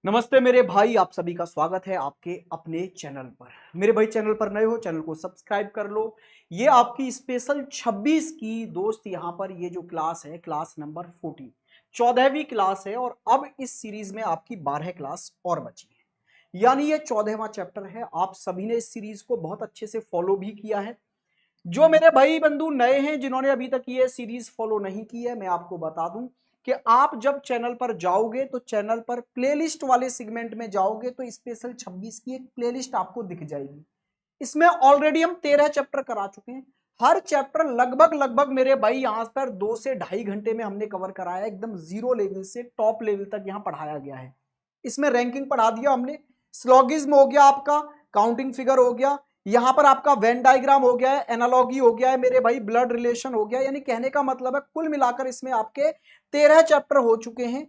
नमस्ते मेरे भाई, आप सभी का स्वागत है आपके अपने चैनल पर। मेरे भाई चैनल पर नए हो, चैनल को सब्सक्राइब कर लो। ये आपकी स्पेशल 26 की दोस्त यहाँ पर ये जो क्लास है, क्लास नंबर 14, 14वीं क्लास है। और अब इस सीरीज में आपकी 12 क्लास और बची है, यानी ये 14वां चैप्टर है। आप सभी ने इस सीरीज को बहुत अच्छे से फॉलो भी किया है। जो मेरे भाई बंधु नए हैं, जिन्होंने अभी तक ये सीरीज फॉलो नहीं की है, मैं आपको बता दूं कि आप जब चैनल पर जाओगे तो चैनल पर प्लेलिस्ट वाले सेगमेंट में जाओगे तो स्पेशल 26 की एक प्लेलिस्ट आपको दिख जाएगी। इसमें ऑलरेडी हम 13 चैप्टर करा चुके हैं। हर चैप्टर लगभग लगभग मेरे भाई यहां पर 2 से ढाई घंटे में हमने कवर कराया, एकदम जीरो लेवल से टॉप लेवल तक यहां पढ़ाया गया है। इसमें रैंकिंग पढ़ा दिया हमने, स्लॉगिज्म हो गया, आपका काउंटिंग फिगर हो गया, यहां पर आपका वेन डायग्राम हो गया है, एनालॉगी हो गया है मेरे भाई, ब्लड रिलेशन हो गया। यानी कहने का मतलब है कुल मिलाकर इसमें आपके 13 चैप्टर हो चुके हैं।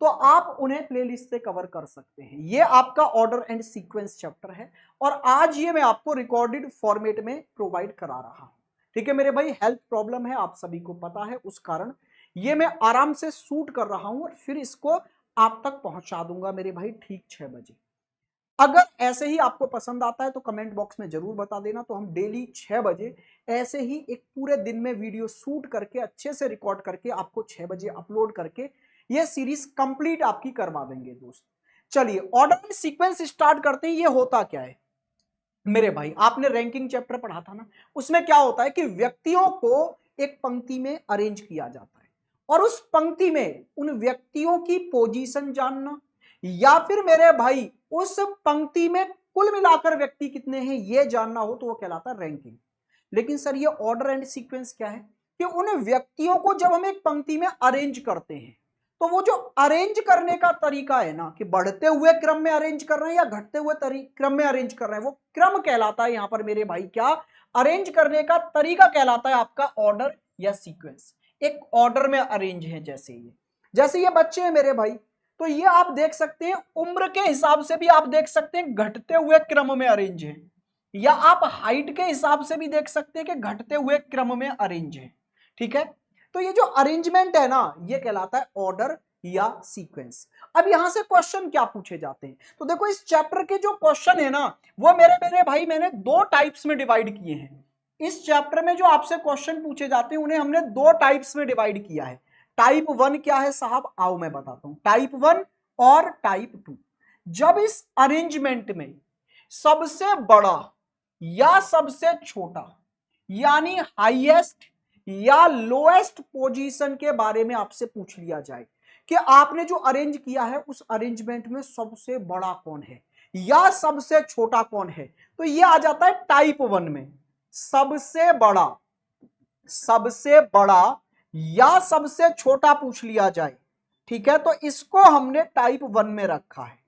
तो आप उन्हें प्लेलिस्ट से कवर कर सकते हैं। ये आपका ऑर्डर एंड सीक्वेंस चैप्टर है और आज ये मैं आपको रिकॉर्डेड फॉर्मेट में प्रोवाइड करा रहा हूं। ठीक है मेरे भाई, हेल्थ प्रॉब्लम है, आप सभी को पता है, उस कारण ये मैं आराम से शूट कर रहा हूं और फिर इसको आप तक पहुंचा दूंगा मेरे भाई ठीक 6 बजे। अगर ऐसे ही आपको पसंद आता है तो कमेंट बॉक्स में जरूर बता देना, तो हम डेली 6 बजे ऐसे ही एक पूरे दिन में वीडियो शूट करके अच्छे से रिकॉर्ड करके आपको 6 बजे अपलोड करके ये सीरीज कंप्लीट आपकी करवा देंगे दोस्त। चलिए ऑर्डर सीक्वेंस स्टार्ट करते हैं। ये होता क्या है मेरे भाई, आपने रैंकिंग चैप्टर पढ़ा था ना, उसमें क्या होता है कि व्यक्तियों को एक पंक्ति में अरेंज किया जाता है और उस पंक्ति में उन व्यक्तियों की पोजीशन जानना, या फिर मेरे भाई उस पंक्ति में कुल मिलाकर व्यक्ति कितने हैं ये जानना हो तो वो कहलाता है रैंकिंग। लेकिन सर ये ऑर्डर एंड सीक्वेंस क्या है कि उन व्यक्तियों को जब हम एक पंक्ति में अरेंज करते हैं तो वो जो अरेंज करने का तरीका है ना, कि बढ़ते हुए क्रम में अरेंज कर रहे हैं या घटते हुए क्रम में अरेंज कर रहे हैं, वो क्रम कहलाता है यहां पर मेरे भाई। क्या अरेंज करने का तरीका कहलाता है आपका ऑर्डर या सीक्वेंस। एक ऑर्डर में अरेंज है, जैसे ये बच्चे हैं मेरे भाई, तो ये आप देख सकते हैं उम्र के हिसाब से भी आप देख सकते हैं घटते हुए क्रम में अरेंज है, या आप हाइट के हिसाब से भी देख सकते हैं कि घटते हुए क्रम में अरेंज है। ठीक है, तो ये जो अरेंजमेंट है ना, ये कहलाता है ऑर्डर या सीक्वेंस। अब यहां से क्वेश्चन क्या पूछे जाते हैं, तो देखो इस चैप्टर के जो क्वेश्चन है ना, वो मेरे मेरे भाई मैंने दो टाइप्स में डिवाइड किए हैं। इस चैप्टर में जो आपसे क्वेश्चन पूछे जाते हैं उन्हें हमने दो टाइप्स में डिवाइड किया है। टाइप 1 क्या है साहब, आओ मैं बताता हूं। टाइप 1 और टाइप 2। जब इस अरेंजमेंट में सबसे बड़ा या सबसे छोटा, यानी हाईएस्ट या लोएस्ट पोजीशन के बारे में आपसे पूछ लिया जाए कि आपने जो अरेंज किया है उस अरेंजमेंट में सबसे बड़ा कौन है या सबसे छोटा कौन है, तो यह आ जाता है टाइप 1 में। सबसे बड़ा या सबसे छोटा पूछ लिया जाए, ठीक है, तो इसको हमने टाइप 1 में रखा है।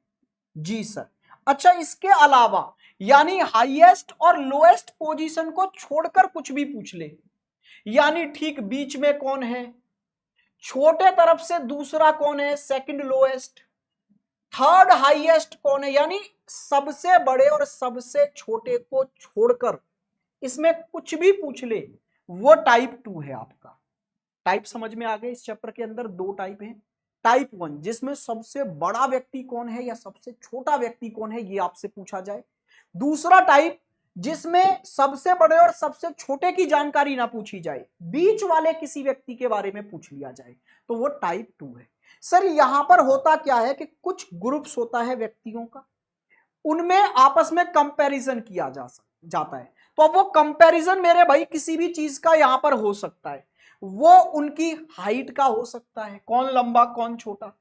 जी सर। अच्छा, इसके अलावा यानी हाईएस्ट और लोएस्ट पोजीशन को छोड़कर कुछ भी पूछ ले, यानी ठीक बीच में कौन है, छोटे तरफ से दूसरा कौन है, सेकंड लोएस्ट, थर्ड हाईएस्ट कौन है, यानी सबसे बड़े और सबसे छोटे को छोड़कर इसमें कुछ भी पूछ ले, वो टाइप 2 है आपका। टाइप समझ में आ गए। इस चैप्टर के अंदर दो टाइप हैं। टाइप 1 जिसमें सबसे बड़ा व्यक्ति कौन है या सबसे छोटा व्यक्ति कौन है ये आपसे पूछा जाए। दूसरा टाइप जिसमें सबसे बड़े और सबसे छोटे की जानकारी ना पूछी जाए, बीच वाले किसी व्यक्ति के बारे में पूछ लिया जाए, तो वो टाइप 2 है। सर यहां पर होता क्या है कि कुछ ग्रुप्स होता है व्यक्तियों का, उनमें आपस में कंपैरिजन किया जाता है। तो अब वो कंपैरिजन मेरे भाई किसी भी चीज का यहां पर हो सकता है। वो उनकी हाइट का हो सकता है, कौन लंबा कौन छोटा,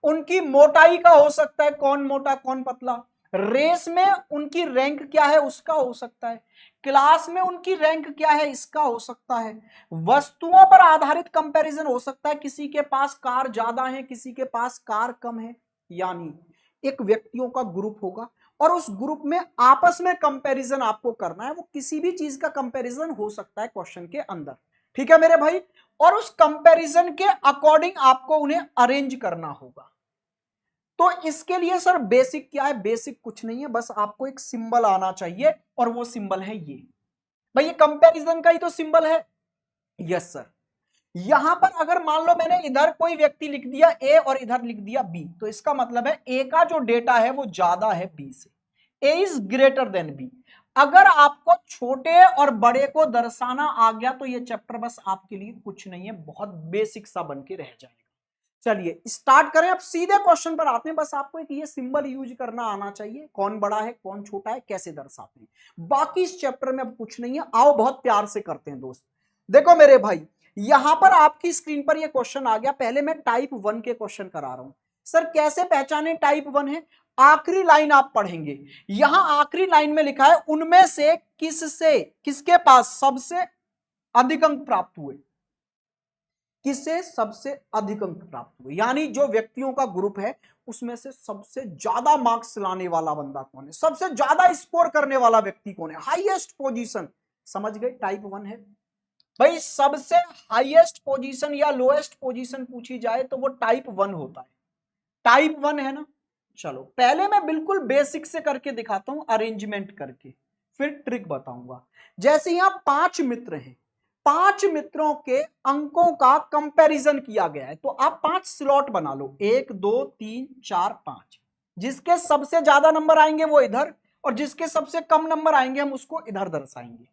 उनकी मोटाई का हो सकता है, कौन मोटा कौन पतला, रेस में उनकी रैंक क्या है उसका हो सकता है, क्लास में उनकी रैंक क्या है इसका हो सकता है, वस्तुओं पर आधारित कंपैरिजन हो सकता है, किसी के पास कार ज्यादा है किसी के पास कार कम है। यानी एक व्यक्तियों का ग्रुप होगा और उस ग्रुप में आपस में कंपैरिजन आपको करना है। वो किसी भी चीज का कंपैरिजन हो सकता है क्वेश्चन के अंदर, ठीक है मेरे भाई, और उस कंपैरिजन के अकॉर्डिंग आपको उन्हें अरेंज करना होगा। तो इसके लिए सर बेसिक क्या है, बेसिक कुछ नहीं है, बस आपको एक सिंबल आना चाहिए और वो सिंबल है ये। भाई ये कंपैरिजन का ही तो सिंबल है। यस सर, यहां पर अगर मान लो मैंने इधर कोई व्यक्ति लिख दिया ए और इधर लिख दिया बी, तो इसका मतलब है ए का जो डेटा है वो ज्यादा है बी से, ए इज ग्रेटर देन बी। अगर आपको छोटे और बड़े को दर्शाना आ गया तो ये चैप्टर बस आपके लिए कुछ नहीं है, बहुत बेसिक सा बन के रह जाएगा। चलिए स्टार्ट करें, अब सीधे क्वेश्चन पर आते हैं। बस आपको एक ये सिंबल यूज करना आना चाहिए, कौन बड़ा है कौन छोटा है कैसे दर्शाते हैं, बाकी इस चैप्टर में अब कुछ नहीं है। आओ बहुत प्यार से करते हैं दोस्त। देखो मेरे भाई, यहां पर आपकी स्क्रीन पर ये क्वेश्चन आ गया। पहले मैं टाइप 1 के क्वेश्चन करा रहा हूं। सर कैसे पहचाने टाइप 1 है? आखिरी लाइन आप पढ़ेंगे, यहां आखिरी लाइन में लिखा है उनमें से किसके पास सबसे अधिक अंक प्राप्त हुए, किसे सबसे अधिक अंक प्राप्त हुए, यानी जो व्यक्तियों का ग्रुप है उसमें से सबसे ज्यादा मार्क्स लाने वाला बंदा कौन है, सबसे ज्यादा स्कोर करने वाला व्यक्ति कौन है, हाईएस्ट पोजीशन। समझ गए, टाइप 1 है भाई। सबसे हाईएस्ट पोजीशन या लोएस्ट पोजीशन पूछी जाए तो वो टाइप 1 होता है, टाइप 1 है ना। चलो पहले मैं बिल्कुल बेसिक से करके दिखाता हूं, अरेंजमेंट करके, फिर ट्रिक बताऊंगा। जैसे यहां 5 मित्र हैं, 5 मित्रों के अंकों का कंपैरिजन किया गया है, तो आप 5 स्लॉट बना लो, 1 2 3 4 5। जिसके सबसे ज्यादा नंबर आएंगे वो इधर, और जिसके सबसे कम नंबर आएंगे हम उसको इधर दर्शाएंगे।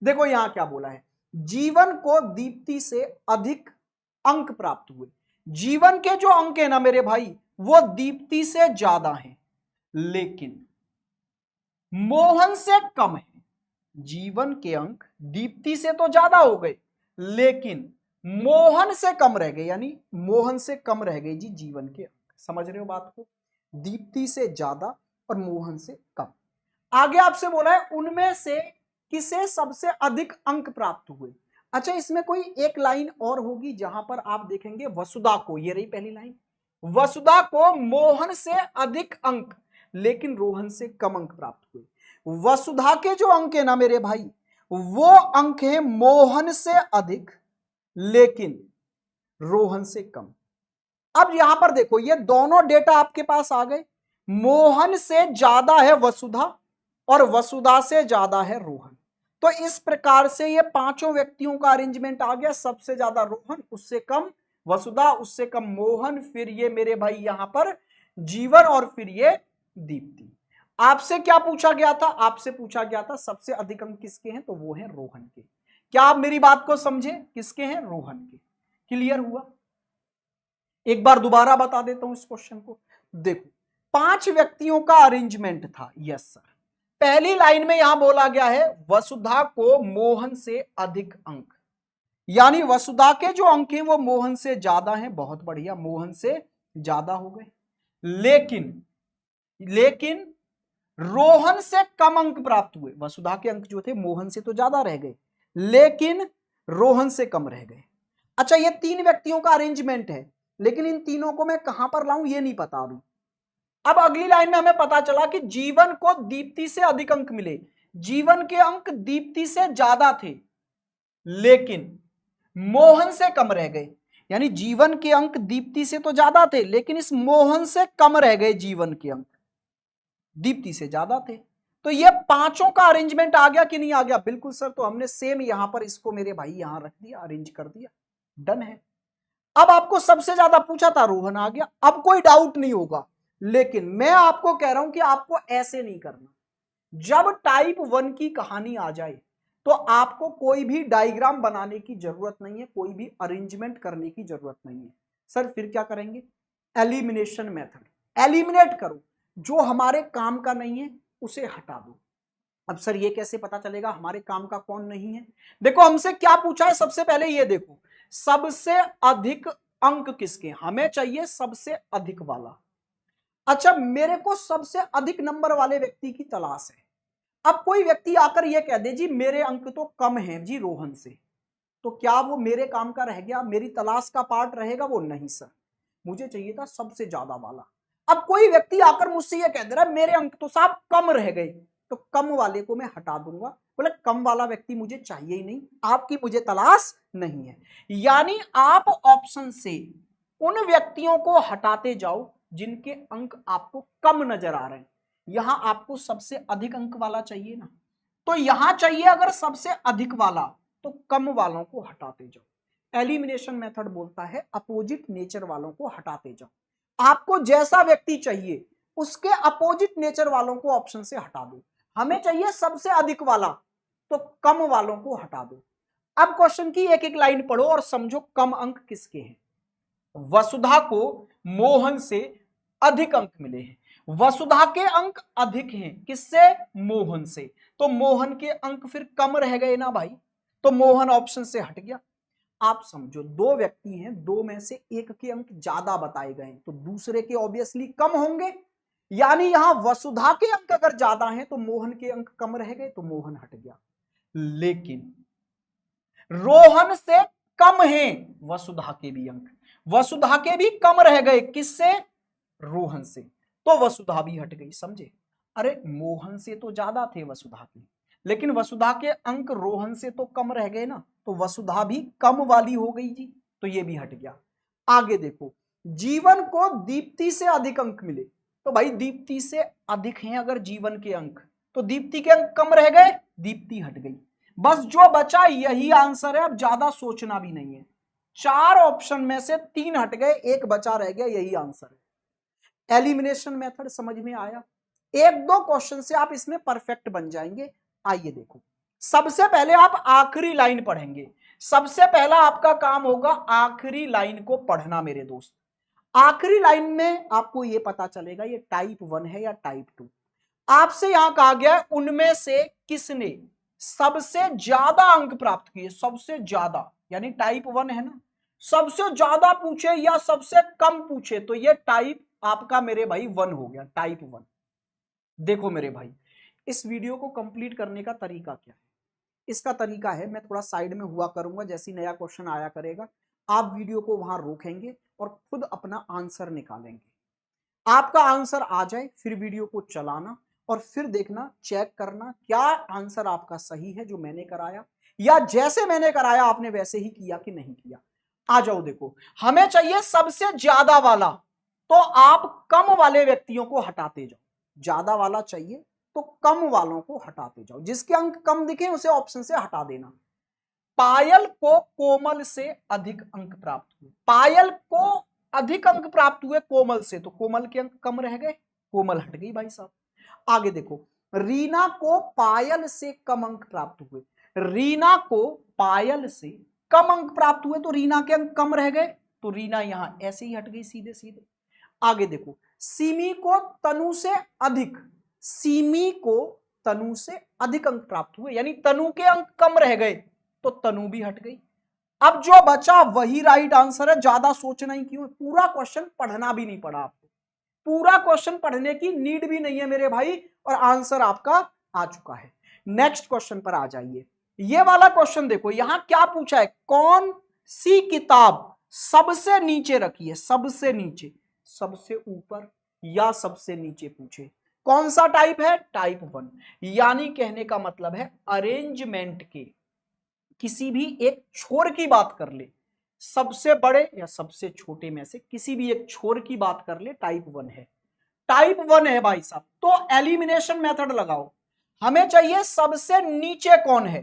देखो यहां क्या बोला है, जीवन को दीप्ति से अधिक अंक प्राप्त हुए। जीवन के जो अंक है ना मेरे भाई वो दीप्ति से ज्यादा हैं, लेकिन मोहन से कम है। जीवन के अंक दीप्ति से तो ज्यादा हो गए, लेकिन मोहन से कम रह गए, यानी मोहन से कम रह गए जी जीवन के अंक। समझ रहे हो बात को, दीप्ति से ज्यादा और मोहन से कम। आगे आपसे बोला है उनमें से किसे सबसे अधिक अंक प्राप्त हुए। अच्छा इसमें कोई एक लाइन और होगी जहां पर आप देखेंगे वसुधा को, ये रही पहली लाइन, वसुधा को मोहन से अधिक अंक लेकिन रोहन से कम अंक प्राप्त हुए। वसुधा के जो अंक है ना मेरे भाई वो अंक है मोहन से अधिक लेकिन रोहन से कम। अब यहां पर देखो ये दोनों डेटा आपके पास आ गए, मोहन से ज्यादा है वसुधा और वसुधा से ज्यादा है रोहन। तो इस प्रकार से ये पांचों व्यक्तियों का अरेंजमेंट आ गया, सबसे ज्यादा रोहन, उससे कम वसुधा, उससे कम मोहन, फिर ये मेरे भाई यहां पर जीवन और फिर ये दीप्ति। आपसे क्या पूछा गया था, आपसे पूछा गया था सबसे अधिक अंक किसके हैं, तो वो है रोहन के। क्या आप मेरी बात को समझे, किसके हैं, रोहन के। क्लियर हुआ? एक बार दोबारा बता देता हूं इस क्वेश्चन को। देखो 5 व्यक्तियों का अरेंजमेंट था, यस सर। पहली लाइन में यहां बोला गया है वसुधा को मोहन से अधिक अंक, यानी वसुधा के जो अंक हैं वो मोहन से ज्यादा हैं, बहुत बढ़िया, मोहन से ज्यादा हो गए। लेकिन रोहन से कम अंक प्राप्त हुए। वसुधा के अंक जो थे मोहन से तो ज्यादा रह गए लेकिन रोहन से कम रह गए। अच्छा ये 3 व्यक्तियों का अरेंजमेंट है, लेकिन इन तीनों को मैं कहां पर लाऊं ये नहीं पता अभी। अब अगली लाइन में हमें पता चला कि जीवन को दीप्ति से अधिक अंक मिले। जीवन के अंक दीप्ति से ज्यादा थे लेकिन मोहन से कम रह गए, यानी जीवन के अंक दीप्ति से तो ज्यादा थे लेकिन इस मोहन से कम रह गए, जीवन के अंक दीप्ति से ज्यादा थे। तो ये पांचों का अरेंजमेंट आ गया कि नहीं आ गया? बिल्कुल सर। तो हमने सेम यहां पर इसको मेरे भाई यहां रख दिया, अरेंज कर दिया, डन है। अब आपको सबसे ज्यादा पूछा था, रोहन आ गया, अब कोई डाउट नहीं होगा। लेकिन मैं आपको कह रहा हूं कि आपको ऐसे नहीं करना। जब टाइप 1 की कहानी आ जाए तो आपको कोई भी डायग्राम बनाने की जरूरत नहीं है, कोई भी अरेंजमेंट करने की जरूरत नहीं है। सर फिर क्या करेंगे? एलिमिनेशन मेथड, एलिमिनेट करो, जो हमारे काम का नहीं है उसे हटा दो। अब सर ये कैसे पता चलेगा हमारे काम का कौन नहीं है? देखो हमसे क्या पूछा है, सबसे पहले ये देखो सबसे अधिक अंक किसके, हमें चाहिए सबसे अधिक वाला। अच्छा मेरे को सबसे अधिक नंबर वाले व्यक्ति की तलाश है। अब कोई व्यक्ति आकर यह कह दे जी मेरे अंक तो कम हैं जी रोहन से, तो क्या वो मेरे काम का रह गया, मेरी तलाश का पार्ट रहेगा वो? नहीं सर, मुझे चाहिए था सबसे ज्यादा वाला। अब कोई व्यक्ति आकर मुझसे यह कह दे रहा है मेरे अंक तो साहब कम रह गए, तो कम वाले को मैं हटा दूंगा, बोले कम वाला व्यक्ति मुझे चाहिए ही नहीं, आपकी मुझे तलाश नहीं है। यानी आप ऑप्शन से उन व्यक्तियों को हटाते जाओ जिनके अंक आपको कम नजर आ रहे हैं। यहां आपको सबसे अधिक अंक वाला चाहिए ना, तो यहां चाहिए अगर सबसे अधिक वाला तो कम वालों को हटाते जाओ। एलिमिनेशन मेथड बोलता है अपोजिट नेचर वालों को हटाते जाओ। आपको जैसा व्यक्ति चाहिए उसके अपोजिट नेचर वालों को ऑप्शन से हटा दो। हमें चाहिए सबसे अधिक वाला, तो कम वालों को हटा दो। अब क्वेश्चन की एक एक लाइन पढ़ो और समझो कम अंक किसके हैं। वसुधा को मोहन से अधिक अंक मिले हैं। वसुधा के अंक अधिक हैं किससे? मोहन से। तो मोहन के अंक फिर कम रह गए ना भाई, तो मोहन ऑप्शन से हट गया। आप समझो दो व्यक्ति हैं, दो में से एक के अंक ज्यादा बताए गए तो दूसरे के ऑब्वियसली कम होंगे, यानी यहां वसुधा के अंक अगर ज्यादा हैं तो मोहन के अंक कम रह गए, तो मोहन हट गया। लेकिन रोहन से कम हैं वसुधा के भी अंक, वसुधा के भी कम रह गए किससे? रोहन से, तो वसुधा भी हट गई। समझे? अरे मोहन से तो ज्यादा थे वसुधा के, लेकिन वसुधा के अंक रोहन से तो कम रह गए ना, तो वसुधा भी कम वाली हो गई जी, तो ये भी हट गया। आगे देखो, जीवन को दीप्ति से अधिक अंक मिले, तो भाई दीप्ति से अधिक हैं अगर जीवन के अंक, तो दीप्ति के अंक कम रह गए, दीप्ति हट गई। बस जो बचा यही आंसर है, अब ज्यादा सोचना भी नहीं है। 4 ऑप्शन में से 3 हट गए, एक बचा रह गया, यही आंसर है। एलिमिनेशन मेथड समझ में आया? एक दो क्वेश्चन से आप इसमें परफेक्ट बन जाएंगे। आइए देखो, सबसे पहले आप आखिरी लाइन पढ़ेंगे। सबसे पहला आपका काम होगा आखिरी लाइन को पढ़ना मेरे दोस्त। आखिरी लाइन में आपको यह पता चलेगा ये टाइप 1 है या टाइप 2। आपसे यहां कहा गया है उनमें से किसने सबसे ज्यादा अंक प्राप्त किए, सबसे ज्यादा, यानी टाइप 1 है ना, सबसे ज्यादा पूछे या सबसे कम पूछे, तो ये टाइप आपका मेरे भाई 1 हो गया, टाइप 1। देखो मेरे भाई, इस वीडियो को कंप्लीट करने का तरीका क्या है? इसका तरीका है, मैं थोड़ा साइड में हुआ करूंगा, जैसी नया क्वेश्चन आया करेगा आप वीडियो को वहां रोकेंगे और खुद अपना आंसर निकालेंगे। आपका आंसर आ जाए फिर वीडियो को चलाना और फिर देखना, चेक करना क्या आंसर आपका सही है जो मैंने कराया, या जैसे मैंने कराया आपने वैसे ही किया कि नहीं किया। आ जाओ, देखो हमें चाहिए सबसे ज्यादा वाला, तो आप कम वाले व्यक्तियों को हटाते जाओ। ज्यादा वाला चाहिए तो कम वालों को हटाते जाओ, जिसके अंक कम दिखे उसे ऑप्शन से हटा देना। पायल को कोमल से अधिक अंक प्राप्त हुए, पायल को अधिक अंक प्राप्त हुए कोमल से, तो कोमल के अंक कम रह गए, कोमल हट गई भाई साहब। आगे देखो, रीना को पायल से कम अंक प्राप्त हुए, रीना को पायल से कम अंक प्राप्त हुए, तो रीना के अंक कम रह गए, तो रीना यहां ऐसे ही हट गई सीधे सीधे। आगे देखो, सिमी को तनु से अधिक, सिमी को तनु से अधिक अंक प्राप्त हुए, यानी तनु के अंक कम रह गए, तो तनु भी हट गई। अब जो बचा वही राइट आंसर है, ज्यादा सोचना ही क्यों, पूरा क्वेश्चन पढ़ना भी नहीं पड़ा आपको, पूरा क्वेश्चन पढ़ने की नीड भी नहीं है मेरे भाई, और आंसर आपका आ चुका है। नेक्स्ट क्वेश्चन पर आ जाइए। ये वाला क्वेश्चन देखो, यहां क्या पूछा है, कौन सी किताब सबसे नीचे रखी है, सबसे नीचे, सबसे ऊपर या सबसे नीचे पूछे। कौन सा टाइप है? टाइप 1, यानी कहने का मतलब है अरेंजमेंट के किसी भी एक छोर की बात कर ले, सबसे बड़े या सबसे छोटे में से किसी भी एक छोर की बात कर ले, टाइप 1 है, टाइप 1 है भाई साहब। तो एलिमिनेशन मेथड लगाओ, हमें चाहिए सबसे नीचे कौन है,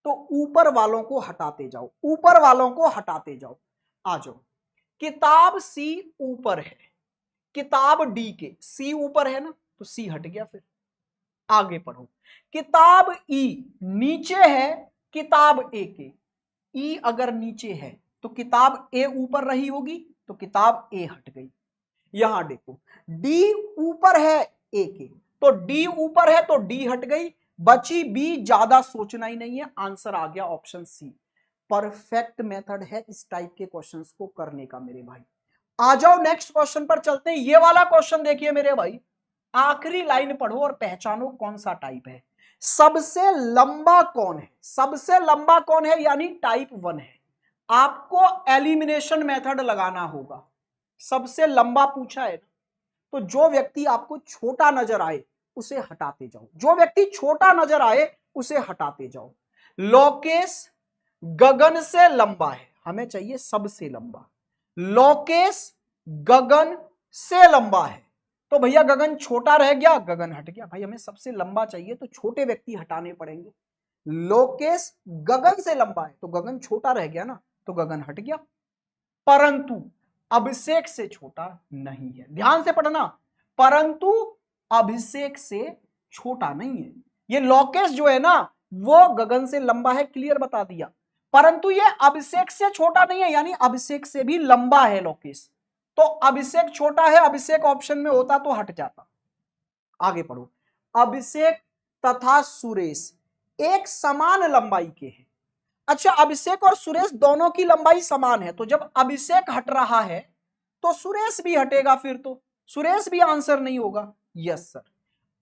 तो ऊपर वालों को हटाते जाओ, ऊपर वालों को हटाते जाओ। आ जाओ, किताब सी ऊपर है, किताब डी के, सी ऊपर है ना, तो सी हट गया। फिर आगे पढ़ो, किताब ई नीचे है किताब ए के, ई अगर नीचे है तो किताब ए ऊपर रही होगी, तो किताब ए हट गई। यहां देखो, डी ऊपर है ए के, तो डी ऊपर है तो डी हट गई, बची बी, ज्यादा सोचना ही नहीं है, आंसर आ गया ऑप्शन सी। परफेक्ट मेथड है इस टाइप के क्वेश्चंस को करने का मेरे भाई। आ जाओ नेक्स्ट क्वेश्चन पर चलते हैं। ये वाला क्वेश्चन देखिए मेरे भाई, आखिरी लाइन पढ़ो और पहचानो कौन सा टाइप है। सबसे लंबा कौन है, सबसे लंबा कौन है, यानी टाइप 1 है। आपको एलिमिनेशन मेथड लगाना होगा, सबसे लंबा पूछा है ना, तो जो व्यक्ति आपको छोटा नजर आए उसे हटाते जाओ, जो व्यक्ति छोटा नजर आए उसे हटाते जाओ। लोकेश गगन से लंबा है, हमें चाहिए सबसे लंबा, लोकेश गगन से लंबा है, तो भैया गगन छोटा रह गया, गगन हट गया। भाई हमें सबसे लंबा चाहिए तो छोटे व्यक्ति हटाने पड़ेंगे। लोकेश गगन से लंबा है तो गगन छोटा रह गया ना, तो गगन हट गया, परंतु अभिषेक से छोटा नहीं है। ध्यान से पढ़ना, परंतु अभिषेक से छोटा नहीं है। ये लोकेश जो है ना वो गगन से लंबा है, क्लियर बता दिया, परंतु ये अभिषेक से छोटा नहीं है, यानी अभिषेक से भी लंबा है लोकेश। तो अभिषेक छोटा है, अभिषेक ऑप्शन में होता तो हट जाता। आगे पढ़ो, अभिषेक तथा सुरेश एक समान लंबाई के हैं। अच्छा, अभिषेक और सुरेश दोनों की लंबाई समान है, तो जब अभिषेक हट रहा है तो सुरेश भी हटेगा, फिर तो सुरेश भी आंसर नहीं होगा। Yes sir.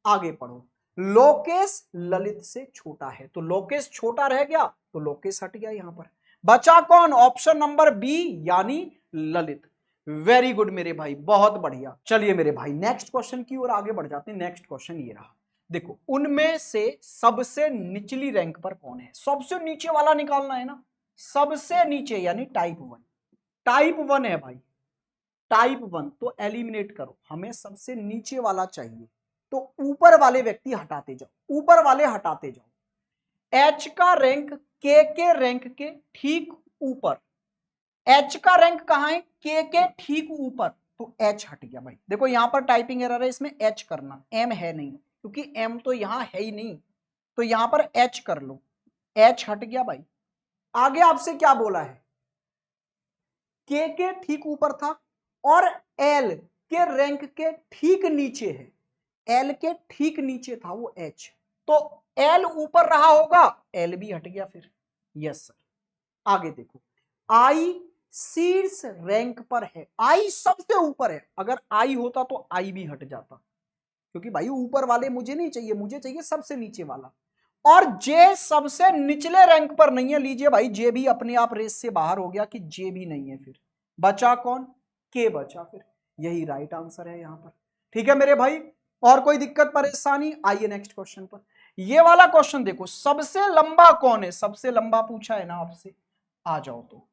आगे पढ़ो, लोकेश ललित से छोटा है, तो लोकेश छोटा रह गया तो लोकेश हट गया। यहां पर बचा कौन? ऑप्शन नंबर बी यानी ललित। वेरी गुड मेरे भाई, बहुत बढ़िया। चलिए मेरे भाई नेक्स्ट क्वेश्चन की ओर आगे बढ़ जाते हैं। नेक्स्ट क्वेश्चन ये रहा, देखो उनमें से सबसे निचली रैंक पर कौन है? सबसे नीचे वाला निकालना है ना, सबसे नीचे यानी टाइप 1। टाइप 1 है भाई, टाइप 1 तो एलिमिनेट करो, हमें सबसे नीचे वाला चाहिए, तो ऊपर वाले व्यक्ति हटाते जाओ, ऊपर वाले हटाते जाओ। एच का रैंक के रैंक के ठीक ऊपर, एच का रैंक कहां है? के ठीक ऊपर, तो एच हट गया भाई। देखो यहां पर टाइपिंग एरर है, इसमें एच करना, एम है नहीं, क्योंकि एम तो यहां है ही नहीं, तो यहां पर एच कर लो, एच हट गया भाई। आगे आपसे क्या बोला है? के ठीक ऊपर था और एल के रैंक के ठीक नीचे है, एल के ठीक नीचे था वो एच, तो एल ऊपर रहा होगा, एल भी हट गया फिर। Yes sir. आगे देखो, आई शीर्ष रैंक पर है, आई सबसे ऊपर है, अगर आई होता तो आई भी हट जाता, क्योंकि भाई ऊपर वाले मुझे नहीं चाहिए, मुझे चाहिए सबसे नीचे वाला। और जे सबसे निचले रैंक पर नहीं है, लीजिए भाई जे भी अपने आप रेस से बाहर हो गया कि जे भी नहीं है, फिर बचा कौन? के बचा, फिर यही राइट आंसर है यहां पर। ठीक है मेरे भाई, और कोई दिक्कत परेशानी? आइए नेक्स्ट क्वेश्चन पर। ये वाला क्वेश्चन देखो, सबसे लंबा कौन है? सबसे लंबा पूछा है ना आपसे, आ जाओ तो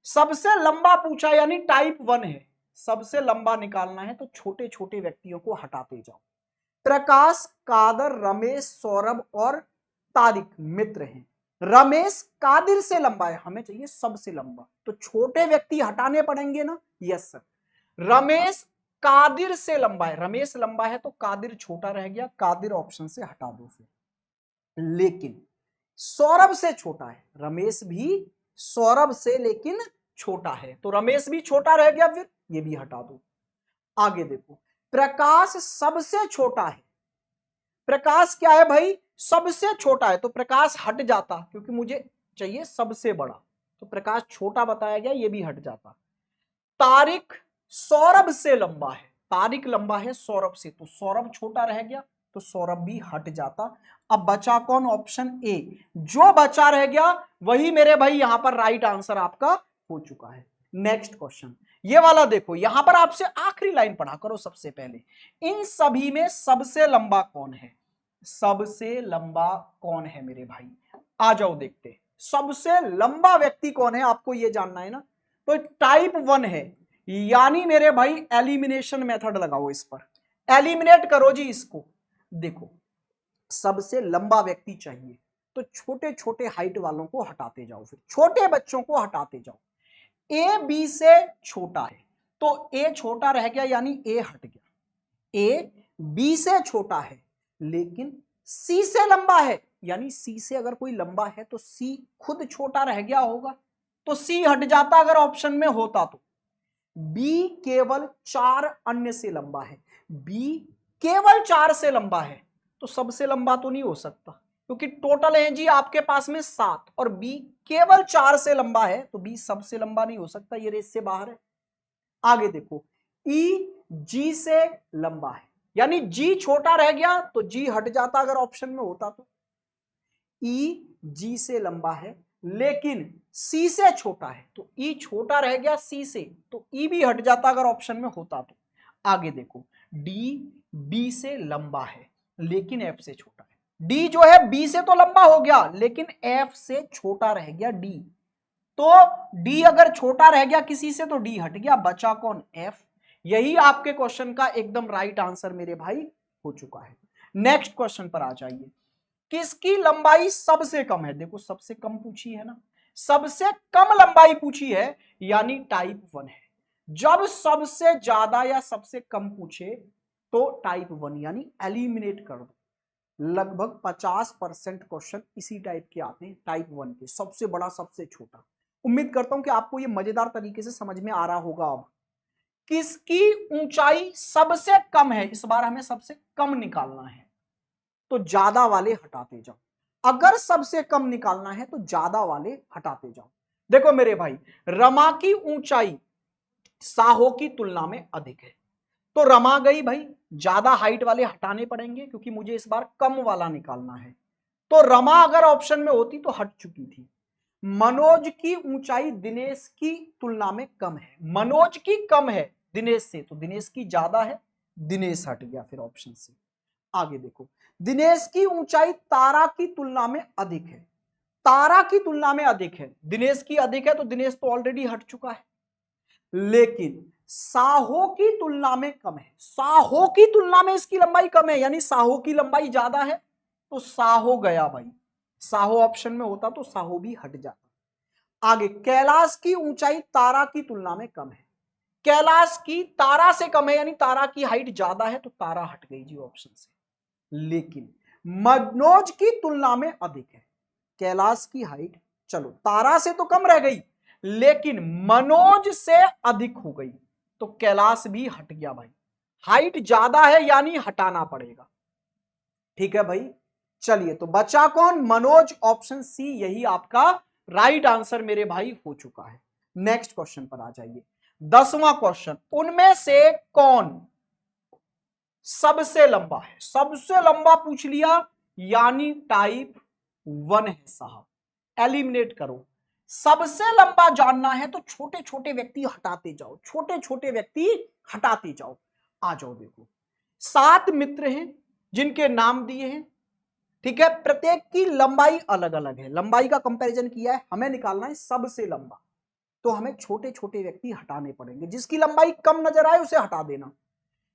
सबसे लंबा पूछा यानी टाइप 1 है, सबसे लंबा निकालना है तो छोटे छोटे व्यक्तियों को हटाते जाओ। प्रकाश, कादर, रमेश, सौरभ और तारिक मित्र हैं। रमेश कादिर से लंबा है, हमें चाहिए सबसे लंबा, तो छोटे व्यक्ति हटाने पड़ेंगे ना। Yes sir. रमेश कादिर से लंबा है, रमेश लंबा है तो कादिर छोटा रह गया, कादिर ऑप्शन से हटा दो फिर। लेकिन सौरभ से छोटा है, रमेश भी सौरभ से लेकिन छोटा है, तो रमेश भी छोटा रह गया, फिर ये भी हटा दो। आगे देखो, प्रकाश सबसे छोटा है, प्रकाश क्या है भाई? सबसे छोटा है, तो प्रकाश हट जाता, क्योंकि मुझे चाहिए सबसे बड़ा, तो प्रकाश छोटा बताया गया, ये भी हट जाता। तारिक सौरभ से लंबा है, तारिक लंबा है सौरभ से, तो सौरभ छोटा रह गया, तो सौरभ भी हट जाता। अब बचा कौन? ऑप्शन ए, जो बचा रह गया वही मेरे भाई यहां पर राइट आंसर आपका हो चुका है। नेक्स्ट क्वेश्चन ये वाला देखो, यहां पर आपसे आखिरी लाइन पढ़ा करो सबसे पहले, इन सभी में सबसे लंबा कौन है? सबसे लंबा कौन है मेरे भाई? आ जाओ देखते, सबसे लंबा व्यक्ति कौन है, आपको यह जानना है ना। तो टाइप 1 है, यानी मेरे भाई एलिमिनेशन मेथड लगाओ, इस पर एलिमिनेट करो जी इसको। देखो सबसे लंबा व्यक्ति चाहिए, तो छोटे छोटे हाइट वालों को हटाते जाओ, फिर छोटे बच्चों को हटाते जाओ। ए बी से छोटा है, तो ए छोटा रह गया यानी ए हट गया। ए बी से छोटा है लेकिन सी से लंबा है, यानी सी से अगर कोई लंबा है तो सी खुद छोटा रह गया होगा, तो सी हट जाता अगर ऑप्शन में होता तो। बी केवल 4 अन्य से लंबा है, बी केवल 4 से लंबा है, तो सबसे लंबा तो नहीं हो सकता, क्योंकि टोटल है जी आपके पास में 7 और बी केवल 4 से लंबा है, तो बी सबसे लंबा नहीं हो सकता, ये रेस से बाहर है। आगे देखो, ई जी से लंबा है, यानी जी छोटा रह गया तो जी हट जाता अगर ऑप्शन में होता तो। ई जी से लंबा है लेकिन सी से छोटा है, तो ई छोटा रह गया सी से, तो ई भी हट जाता अगर ऑप्शन में होता तो। आगे देखो, डी बी से लंबा है लेकिन एफ से छोटा है, डी जो है बी से तो लंबा हो गया लेकिन एफ से छोटा रह गया डी, तो डी अगर छोटा रह गया किसी से तो डी हट गया, बचा कौन? एफ। यही आपके क्वेश्चन का एकदम राइट आंसर मेरे भाई हो चुका है। नेक्स्ट क्वेश्चन पर आ जाइए, किसकी लंबाई सबसे कम है? देखो सबसे कम पूछी है ना, सबसे कम लंबाई पूछी है यानी टाइप 1 है। जब सबसे ज्यादा या सबसे कम पूछे तो टाइप 1 यानी एलिमिनेट कर दो। लगभग 50% क्वेश्चन इसी टाइप के आते हैं, टाइप 1 के, सबसे बड़ा सबसे छोटा। उम्मीद करता हूं कि आपको ये मजेदार तरीके से समझ में आ रहा होगा। अब किसकी ऊंचाई सबसे कम है, इस बार हमें सबसे कम निकालना है, तो ज्यादा वाले हटाते जाओ। अगर सबसे कम निकालना है तो ज्यादा वाले हटाते जाओ। देखो मेरे भाई, रमा की ऊंचाई साहो की तुलना में अधिक है, तो रमा गई भाई, ज्यादा हाइट वाले हटाने पड़ेंगे क्योंकि मुझे इस बार कम वाला निकालना है। तो रमा अगर ऑप्शन में होती तो हट चुकी थी। मनोज की ऊंचाई दिनेश की तुलना में कम है, मनोज की कम है दिनेश से, तो दिनेश की ज्यादा है, दिनेश हट गया फिर ऑप्शन से। आगे देखो, दिनेश की ऊंचाई तारा की तुलना में अधिक है, तारा की तुलना में अधिक है, दिनेश की अधिक है, तो दिनेश तो ऑलरेडी हट चुका है। लेकिन साहो की तुलना में कम है, साहो की तुलना में इसकी लंबाई कम है, यानी साहो की लंबाई ज्यादा है, तो साहो गया भाई, साहो ऑप्शन में होता तो साहो भी हट जाता। आगे, कैलाश की ऊंचाई तारा की तुलना में कम है, कैलाश की तारा से कम है, यानी तारा की हाइट ज्यादा है, तो तारा हट गई जी ऑप्शन से। लेकिन मनोज की तुलना में अधिक है, कैलाश की हाइट चलो तारा से तो कम रह गई, लेकिन मनोज से अधिक हो गई, तो कैलाश भी हट गया भाई, हाइट ज्यादा है यानी हटाना पड़ेगा। ठीक है भाई, चलिए तो बचा कौन, मनोज, ऑप्शन सी यही आपका राइट आंसर मेरे भाई हो चुका है। नेक्स्ट क्वेश्चन पर आ जाइए, 10वां क्वेश्चन, उनमें से कौन सबसे लंबा है, सबसे लंबा पूछ लिया यानी टाइप 1 है साहब, एलिमिनेट करो। सबसे लंबा जानना है तो छोटे छोटे व्यक्ति हटाते जाओ, छोटे छोटे व्यक्ति हटाते जाओ। आ जाओ, देखो 7 मित्र हैं जिनके नाम दिए हैं, ठीक है, प्रत्येक की लंबाई अलग अलग है, लंबाई का कंपैरिजन किया है, हमें निकालना है सबसे लंबा, तो हमें छोटे छोटे व्यक्ति हटाने पड़ेंगे, जिसकी लंबाई कम नजर आए उसे हटा देना।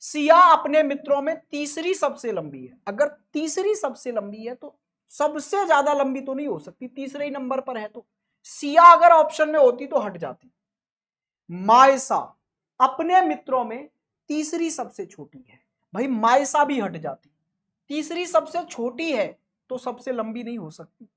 सिया अपने मित्रों में तीसरी सबसे लंबी है, अगर तीसरी सबसे लंबी है तो सबसे ज्यादा लंबी तो नहीं हो सकती, तीसरे ही नंबर पर है, तो सिया अगर ऑप्शन में होती तो हट जाती। मायसा अपने मित्रों में तीसरी सबसे छोटी है, भाई मायसा भी हट जाती, तीसरी सबसे छोटी है तो सबसे लंबी नहीं हो सकती।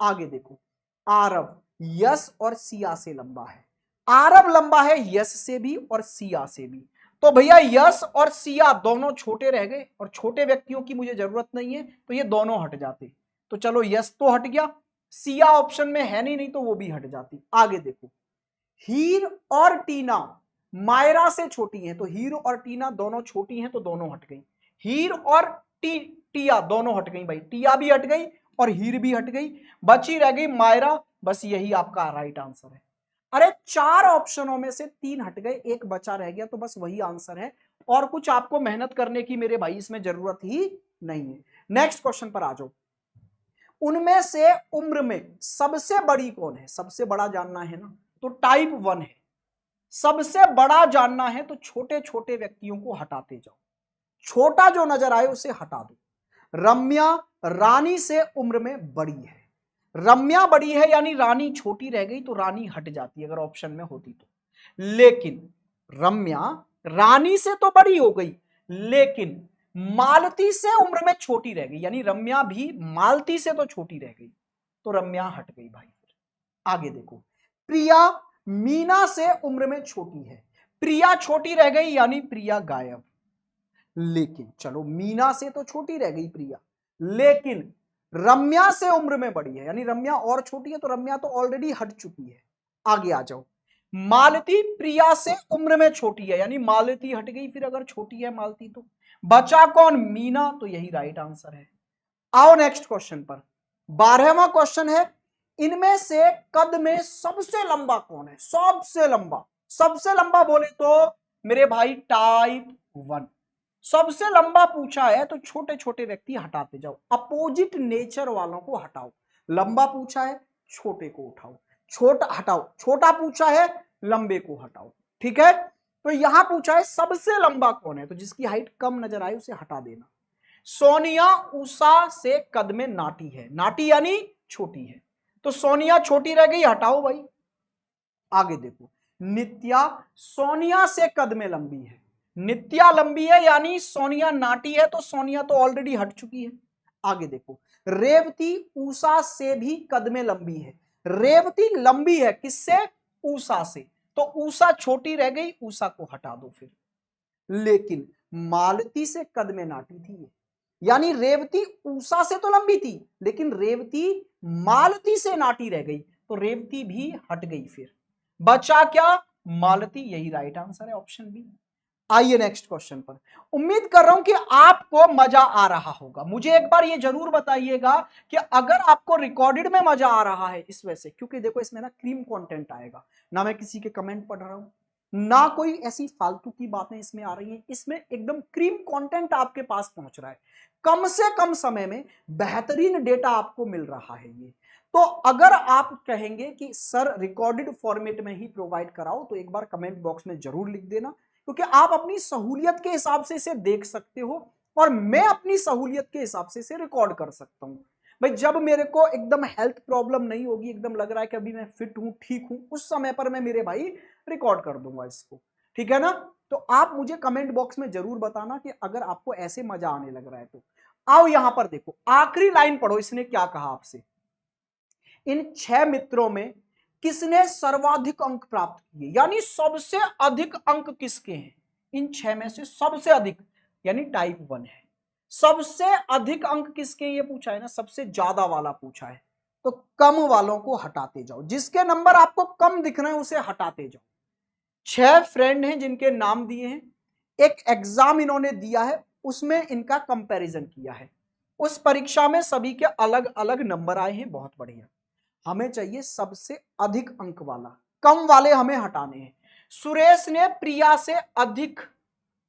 आगे देखो, आरव यश और सिया से लंबा है, आरव लंबा है यश से भी और सिया से भी, तो भैया यश और सिया दोनों छोटे रह गए और छोटे व्यक्तियों की मुझे जरूरत नहीं है, तो ये दोनों हट जाते। तो चलो यश तो हट गया, सिया ऑप्शन में है नहीं तो वो भी हट जाती। आगे देखो, हीर और टीना मायरा से छोटी हैं, तो हीर और टीना दोनों छोटी हैं तो दोनों हट गई। हीर और टिया दोनों हट गई भाई, टिया भी हट गई और हीर भी हट गई, बची रह गई मायरा, बस यही आपका राइट आंसर है। अरे 4 ऑप्शनों में से 3 हट गए, एक बचा रह गया, तो बस वही आंसर है, और कुछ आपको मेहनत करने की मेरे भाई इसमें जरूरत ही नहीं है। नेक्स्ट क्वेश्चन पर आ जाओ, उनमें से उम्र में सबसे बड़ी कौन है, सबसे बड़ा जानना है ना, तो टाइप 1 है, सबसे बड़ा जानना है तो छोटे छोटे व्यक्तियों को हटाते जाओ, छोटा जो नजर आए उसे हटा दो। रम्या रानी से उम्र में बड़ी है, रम्या बड़ी है यानी रानी छोटी रह गई, तो रानी हट जाती अगर ऑप्शन में होती तो। लेकिन रम्या रानी से तो बड़ी हो गई, लेकिन मालती से उम्र में छोटी रह गई, यानी रम्या भी मालती से तो छोटी रह गई, तो रम्या हट गई भाई। आगे देखो, प्रिया मीना से उम्र में छोटी है, प्रिया छोटी रह गई यानी प्रिया गायब। लेकिन चलो मीना से तो छोटी रह गई प्रिया, लेकिन रम्या से उम्र में बड़ी है, यानी रम्या और छोटी है, तो रम्या तो ऑलरेडी हट चुकी है। आगे आ जाओ, मालती प्रिया से उम्र में छोटी है, यानी मालती हट गई, फिर अगर छोटी है मालती तो बचा कौन, मीना, तो यही राइट आंसर है। आओ नेक्स्ट क्वेश्चन पर, 12वां क्वेश्चन है, इनमें से कद में सबसे लंबा कौन है, सबसे लंबा, सबसे लंबा बोले तो मेरे भाई टाइप 1, सबसे लंबा पूछा है तो छोटे छोटे व्यक्ति हटाते जाओ, अपोजिट नेचर वालों को हटाओ। लंबा पूछा है छोटे को उठाओ, छोटा हटाओ, छोटा पूछा है लंबे को हटाओ। ठीक है, तो यहां पूछा है सबसे लंबा कौन है, तो जिसकी हाइट कम नजर आए उसे हटा देना। सोनिया उषा से कद में नाटी है, नाटी यानी छोटी है, तो सोनिया छोटी रह गई, हटाओ भाई। आगे देखो, नित्या सोनिया से कद में लंबी है, नित्या लंबी है यानी सोनिया नाटी है, तो सोनिया तो ऑलरेडी हट चुकी है। आगे देखो, रेवती उषा से भी कद में लंबी है, रेवती लंबी है किससे? उषा से, तो उषा छोटी रह गई, उषा को हटा दो फिर। लेकिन मालती से कद में नाटी थी, यानी रेवती उषा से तो लंबी थी लेकिन रेवती मालती से नाटी रह गई, तो रेवती भी हट गई। फिर बचा क्या? मालती। यही राइट आंसर है, ऑप्शन बी। आइए नेक्स्ट क्वेश्चन पर। उम्मीद कर रहा हूं कि आपको मजा आ रहा होगा। मुझे एक बार ये जरूर बताइएगा कि अगर आपको रिकॉर्डेड में मजा आ रहा है, इस वजह से, क्योंकि देखो इसमें ना क्रीम कंटेंट आएगा, ना मैं किसी के कमेंट पढ़ रहा हूं, ना कोई ऐसी फालतू की बातें इसमें आ रही हैं, इसमें एकदम क्रीम कंटेंट आपके पास पहुंच रहा है, कम से कम समय में बेहतरीन डेटा आपको मिल रहा है। ये तो अगर आप कहेंगे कि सर रिकॉर्डेड फॉर्मेट में ही प्रोवाइड कराओ, तो एक बार कमेंट बॉक्स में जरूर लिख देना, क्योंकि आप अपनी सहूलियत के हिसाब से इसे देख सकते हो और मैं अपनी सहूलियत के हिसाब से इसे रिकॉर्ड कर सकता हूं। भाई जब मेरे को एकदम हेल्थ प्रॉब्लम नहीं होगी, एकदम लग रहा है कि अभी मैं फिट हूं, ठीक हूं, उस समय पर मैं मेरे भाई रिकॉर्ड कर दूंगा इसको, ठीक है ना। तो आप मुझे कमेंट बॉक्स में जरूर बताना कि अगर आपको ऐसे मजा आने लग रहा है तो। आओ यहां पर देखो, आखिरी लाइन पढ़ो, इसने क्या कहा आपसे। इन 6 मित्रों में किसने सर्वाधिक अंक प्राप्त किए, यानी सबसे अधिक अंक किसके हैं? इन 6 में से सबसे अधिक, यानी टाइप 1 है। सबसे अधिक अंक किसके, ये पूछा है ना, सबसे ज्यादा वाला पूछा है, तो कम वालों को हटाते जाओ, जिसके नंबर आपको कम दिख रहे हैं उसे हटाते जाओ। 6 फ्रेंड हैं जिनके नाम दिए हैं, एक एग्जाम इन्होंने दिया है, उसमें इनका कंपैरिजन किया है, उस परीक्षा में सभी के अलग अलग नंबर आए हैं, बहुत बढ़िया। हमें चाहिए सबसे अधिक अंक वाला, कम वाले हमें हटाने हैं। सुरेश ने प्रिया से अधिक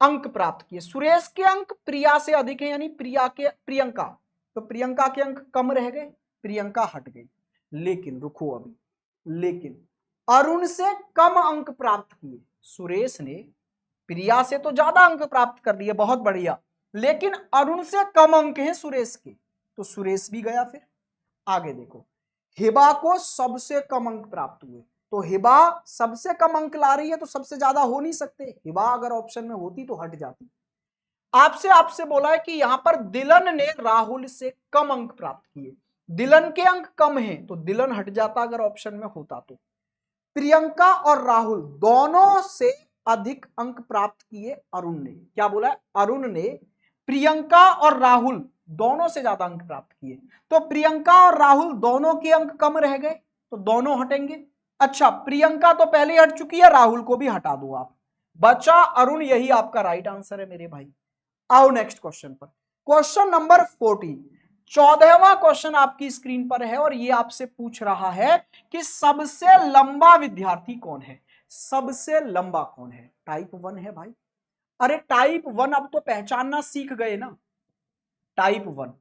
अंक प्राप्त किए, सुरेश के अंक प्रिया से अधिक है, यानी प्रियंका, तो प्रियंका के अंक कम रह गए, प्रियंका हट गई। लेकिन रुको अभी, लेकिन अरुण से कम अंक प्राप्त किए, सुरेश ने प्रिया से तो ज्यादा अंक प्राप्त कर लिए, बहुत बढ़िया, लेकिन अरुण से कम अंक हैं सुरेश के, तो सुरेश भी गया। फिर आगे देखो, हिबा को सबसे कम अंक प्राप्त हुए, तो हिबा सबसे कम अंक ला रही है, तो सबसे ज्यादा हो नहीं सकते, हिबा अगर ऑप्शन में होती तो हट जाती। आपसे बोला है कि यहां पर दिलन ने राहुल से कम अंक प्राप्त किए, दिलन के अंक कम हैं, तो दिलन हट जाता अगर ऑप्शन में होता तो। प्रियंका और राहुल दोनों से अधिक अंक प्राप्त किए अरुण ने, क्या बोला है? अरुण ने प्रियंका और राहुल दोनों से ज्यादा अंक प्राप्त किए, तो प्रियंका और राहुल दोनों के अंक कम रह गए, तो दोनों हटेंगे। अच्छा, प्रियंका तो पहले हट चुकी है, राहुल को भी हटा दो आप, बचा अरुण, यही आपका राइट आंसर है मेरे भाई। आओ नेक्स्ट क्वेश्चन पर, क्वेश्चन नंबर 14, 14वां क्वेश्चन आपकी स्क्रीन पर है और ये आपसे पूछ रहा है कि सबसे लंबा विद्यार्थी कौन है? सबसे लंबा कौन है? टाइप 1 है भाई। अरे टाइप 1 अब तो पहचानना सीख गए ना, टाइप 1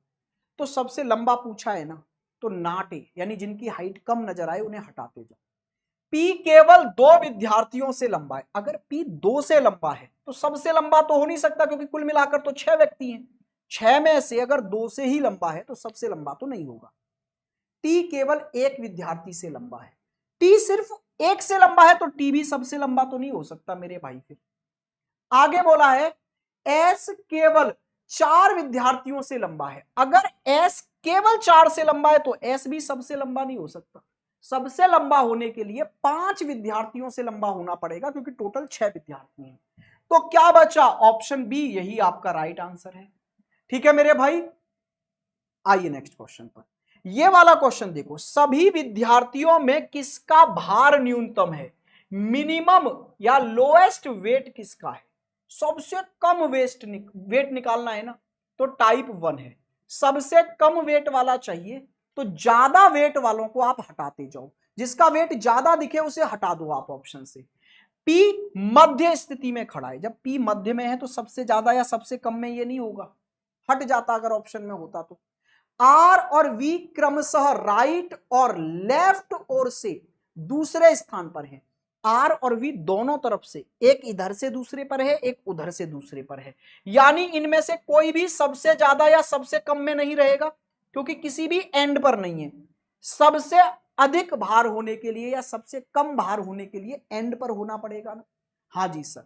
तो सबसे लंबा पूछा है ना, तो नाटे, यानी जिनकी हाइट कम नजर आए उन्हें हटाते जाओ। पी केवल 2 विद्यार्थियों से लंबा है, अगर पी 2 से लंबा है तो सबसे लंबा तो हो नहीं सकता, क्योंकि कुल मिलाकर तो 6 व्यक्ति हैं, 6 में से अगर 2 से ही लंबा है तो सबसे लंबा तो नहीं होगा। टी केवल 1 विद्यार्थी से लंबा है, टी सिर्फ 1 से लंबा है, तो टी भी सबसे लंबा तो नहीं हो सकता मेरे भाई। फिर आगे बोला है एस केवल 4 विद्यार्थियों से लंबा है, अगर एस केवल 4 से लंबा है तो एस भी सबसे लंबा नहीं हो सकता, सबसे लंबा होने के लिए 5 विद्यार्थियों से लंबा होना पड़ेगा, क्योंकि टोटल 6 विद्यार्थी हैं। तो क्या बचा? ऑप्शन बी, यही आपका राइट आंसर है। ठीक है मेरे भाई, आइए नेक्स्ट क्वेश्चन पर। ये वाला क्वेश्चन देखो, सभी विद्यार्थियों में किसका भार न्यूनतम है? मिनिमम या लोएस्ट वेट किसका है? सबसे कम वेट निकालना है ना, तो टाइप 1 है, सबसे कम वेट वाला चाहिए, तो ज्यादा वेट वालों को आप हटाते जाओ, जिसका वेट ज्यादा दिखे उसे हटा दो आप ऑप्शन से। पी मध्य स्थिति में खड़ा है, जब पी मध्य में है तो सबसे ज्यादा या सबसे कम में ये नहीं होगा, हट जाता अगर ऑप्शन में होता तो। आर और वी क्रमशः राइट और लेफ्ट ओर से दूसरे स्थान पर है, आर और वी दोनों तरफ से, एक इधर से दूसरे पर है, एक उधर से दूसरे पर है, यानी इनमें से कोई भी सबसे ज्यादा या सबसे कम में नहीं रहेगा, क्योंकि किसी भी एंड पर नहीं है, सबसे अधिक भार होने के लिए या सबसे कम भार होने के लिए एंड पर होना पड़ेगा ना। हाँ जी सर।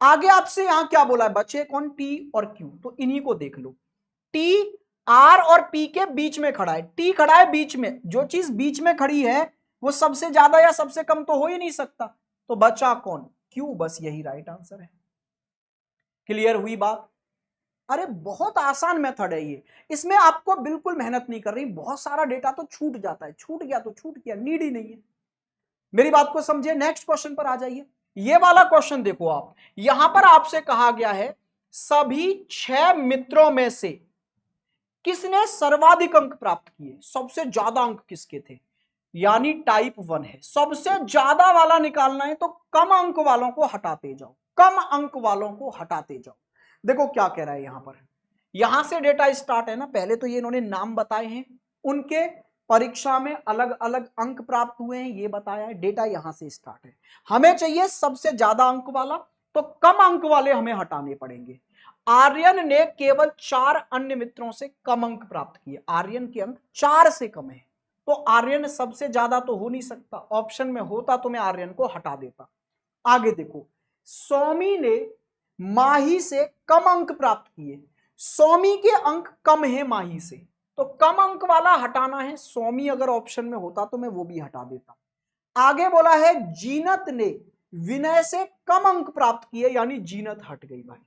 आगे आपसे यहां क्या बोला है, बचे कौन, टी और क्यू, तो इन्हीं को देख लो। टी आर और पी के बीच में खड़ा है, टी खड़ा है बीच में, जो चीज बीच में खड़ी है वो सबसे ज्यादा या सबसे कम तो हो ही नहीं सकता, तो बचा कौन, क्यू, बस यही राइट आंसर है। क्लियर हुई बात। अरे बहुत आसान मेथड है ये, इसमें आपको बिल्कुल मेहनत नहीं कर रही, बहुत सारा डेटा तो छूट जाता है, छूट गया तो छूट गया, नीड ही नहीं है। मेरी बात को समझिए, नेक्स्ट क्वेश्चन पर आ जाइए। ये वाला क्वेश्चन देखो आप, यहां पर आपसे कहा गया है सभी 6 मित्रों में से किसने सर्वाधिक अंक प्राप्त किए, सबसे ज्यादा अंक किसके थे, यानी टाइप 1 है, सबसे ज्यादा वाला निकालना है तो कम अंक वालों को हटाते जाओ, कम अंक वालों को हटाते जाओ। देखो क्या कह रहा है यहां पर, यहां से डेटा स्टार्ट है ना, पहले तो ये इन्होंने नाम बताए हैं, उनके परीक्षा में अलग अलग अंक प्राप्त हुए हैं ये बताया है, डेटा यहां से स्टार्ट है। हमें चाहिए सबसे ज्यादा अंक वाला, तो कम अंक वाले हमें हटाने पड़ेंगे। आर्यन ने केवल 4 अन्य मित्रों से कम अंक प्राप्त किए, आर्यन के अंक 4 से कम है, तो आर्यन सबसे ज्यादा तो हो नहीं सकता, ऑप्शन में होता तो मैं आर्यन को हटा देता। आगे देखो, सौमी ने माही से कम अंक प्राप्त किए, सौमी के अंक कम है माही से, तो कम अंक वाला हटाना है, सौमी अगर ऑप्शन में होता तो मैं वो भी हटा देता। आगे बोला है जीनत ने विनय से कम अंक प्राप्त किए, यानी जीनत हट गई भाई।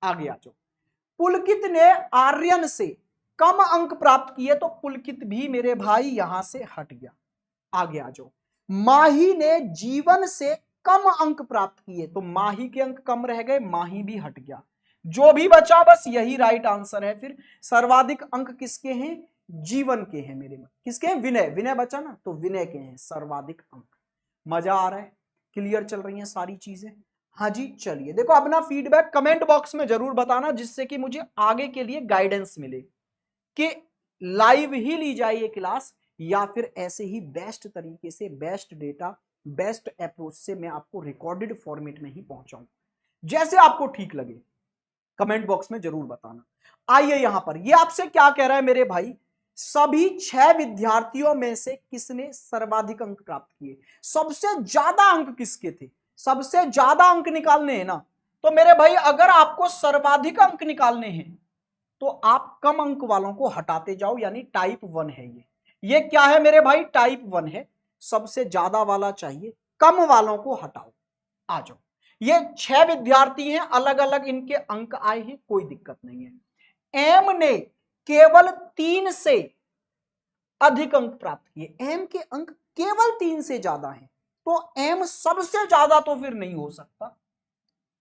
आगे आ जाओ, पुलकित ने आर्यन से कम अंक प्राप्त किए, तो पुलकित भी मेरे भाई यहां से हट गया। आगे आ जाओ, माही ने जीवन से कम अंक प्राप्त किए, तो माही के अंक कम रह गए, माही भी हट गया। जो भी बचा बस यही राइट आंसर है। फिर सर्वाधिक अंक किसके हैं, जीवन के हैं मेरे में, किसके हैं, विनय, विनय बचा ना, तो विनय के हैं सर्वाधिक अंक। मजा आ रहा है, क्लियर चल रही हैं सारी चीजें। हाँ जी चलिए, देखो अपना फीडबैक कमेंट बॉक्स में जरूर बताना, जिससे कि मुझे आगे के लिए गाइडेंस मिले कि लाइव ही ली जाए ये क्लास, या फिर ऐसे ही बेस्ट तरीके से, बेस्ट डेटा, बेस्ट अप्रोच से मैं आपको रिकॉर्डेड फॉर्मेट में ही पहुंचाऊं, जैसे आपको ठीक लगे। कमेंट बॉक्स में जरूर बताना। आइए यहां पर ये आपसे क्या कह रहा है मेरे भाई, सभी 6 विद्यार्थियों में से किसने सर्वाधिक अंक प्राप्त किए, सबसे ज्यादा अंक किसके थे, सबसे ज्यादा अंक निकालने हैं ना, तो मेरे भाई अगर आपको सर्वाधिक अंक निकालने हैं तो आप कम अंक वालों को हटाते जाओ, यानी टाइप 1 है ये क्या है मेरे भाई, टाइप 1 है, सबसे ज्यादा वाला चाहिए, कम वालों को हटाओ। आ जाओ, ये 6 विद्यार्थी हैं, अलग अलग इनके अंक आए हैं, कोई दिक्कत नहीं है। एम ने केवल 3 से अधिक अंक प्राप्त किए, एम के अंक केवल 3 से ज्यादा हैं, तो एम सबसे ज्यादा तो फिर नहीं हो सकता,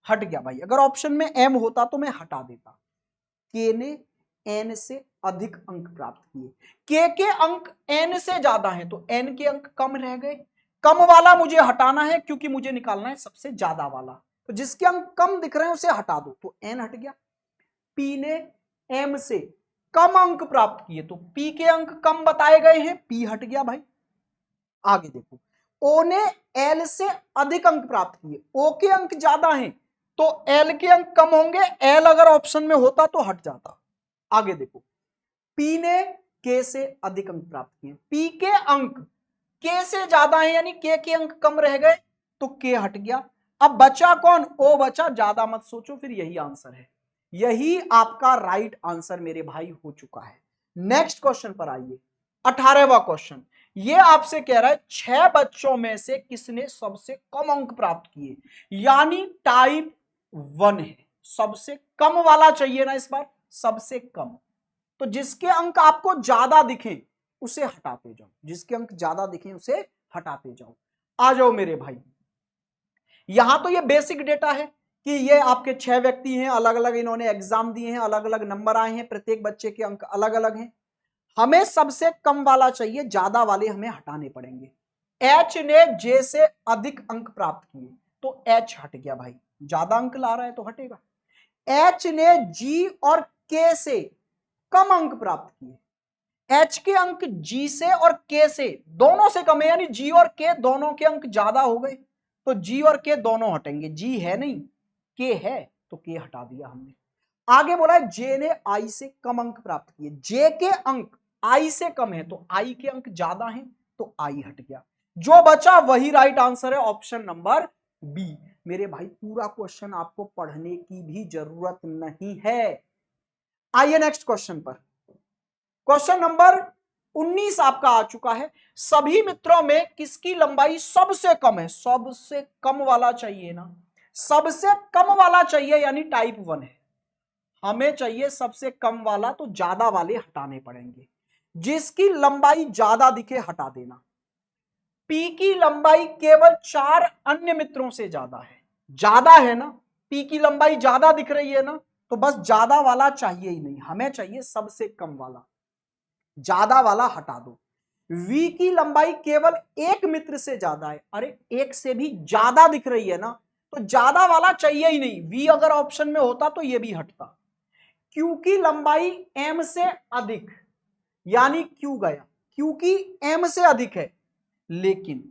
हट गया भाई, अगर ऑप्शन में एम होता तो मैं हटा देता। के ने एन से अधिक अंक प्राप्त किए, के अंक एन से ज्यादा हैं, तो एन के अंक कम रह गए, कम वाला मुझे हटाना है क्योंकि मुझे निकालना है सबसे ज्यादा वाला, तो जिसके अंक कम दिख रहे हैं उसे हटा दो, तो एन हट गया। पी ने एम से कम अंक प्राप्त किए, तो पी के अंक कम बताए गए हैं, पी हट गया भाई। आगे देखो, ओ ने एल से अधिक अंक प्राप्त किए, ओ के अंक ज्यादा हैं, तो एल के अंक कम होंगे, एल अगर ऑप्शन में होता तो हट जाता। आगे देखो, पी ने के से अधिक अंक प्राप्त किए, पी के अंक के से ज्यादा है, यानी के अंक कम रह गए, तो के हट गया। अब बचा कौन, ओ बचा, ज्यादा मत सोचो, फिर यही आंसर है, यही आपका राइट आंसर मेरे भाई हो चुका है। नेक्स्ट क्वेश्चन पर आइए, 18वां क्वेश्चन, ये आपसे कह रहा है 6 बच्चों में से किसने सबसे कम अंक प्राप्त किए, यानी टाइप 1 है, सबसे कम वाला चाहिए ना इस बार, सबसे कम, तो जिसके अंक आपको ज्यादा दिखें उसे हटाते जाओ, जिसके अंक ज्यादा दिखें उसे हटाते जाओ। आ जाओ मेरे भाई, यहां तो ये बेसिक डेटा है कि ये आपके 6 व्यक्ति हैं, अलग अलग इन्होंने एग्जाम दिए हैं, अलग अलग नंबर आए हैं, प्रत्येक बच्चे के अंक अलग अलग हैं, हमें सबसे कम वाला चाहिए, ज्यादा वाले हमें हटाने पड़ेंगे। एच ने जे से अधिक अंक प्राप्त किए, तो एच हट गया भाई, ज्यादा अंक ला रहा है तो हटेगा। एच ने जी और के से कम अंक प्राप्त किए, एच के अंक जी से और के से दोनों से कम है, यानी जी और के दोनों के अंक ज्यादा हो गए, तो जी और के दोनों हटेंगे, जी है नहीं के है, तो के हटा दिया हमने। आगे बोला है जे ने आई से कम अंक प्राप्त किए, जे के अंक आई से कम है, तो आई के अंक ज्यादा हैं, तो आई हट गया, जो बचा वही राइट आंसर है, ऑप्शन नंबर बी। मेरे भाई पूरा क्वेश्चन आपको पढ़ने की भी जरूरत नहीं है। आइए नेक्स्ट क्वेश्चन पर। क्वेश्चन नंबर 19 आपका आ चुका है। सभी मित्रों में किसकी लंबाई सबसे कम है? सबसे कम वाला चाहिए ना, सबसे कम वाला चाहिए, यानी टाइप 1 है। हमें चाहिए सबसे कम वाला, तो ज्यादा वाले हटाने पड़ेंगे। जिसकी लंबाई ज्यादा दिखे हटा देना। पी की लंबाई केवल 4 अन्य मित्रों से ज्यादा है, ज्यादा है ना, पी की लंबाई ज्यादा दिख रही है ना, तो बस ज्यादा वाला चाहिए ही नहीं, हमें चाहिए सबसे कम वाला, ज्यादा वाला हटा दो। वी की लंबाई केवल एक मित्र से ज्यादा है, अरे एक से भी ज्यादा दिख रही है ना, तो ज्यादा वाला चाहिए ही नहीं, वी अगर ऑप्शन में होता तो ये भी हटता। क्यू की लंबाई एम से अधिक, यानी क्यू गया, क्यू की एम से अधिक है, लेकिन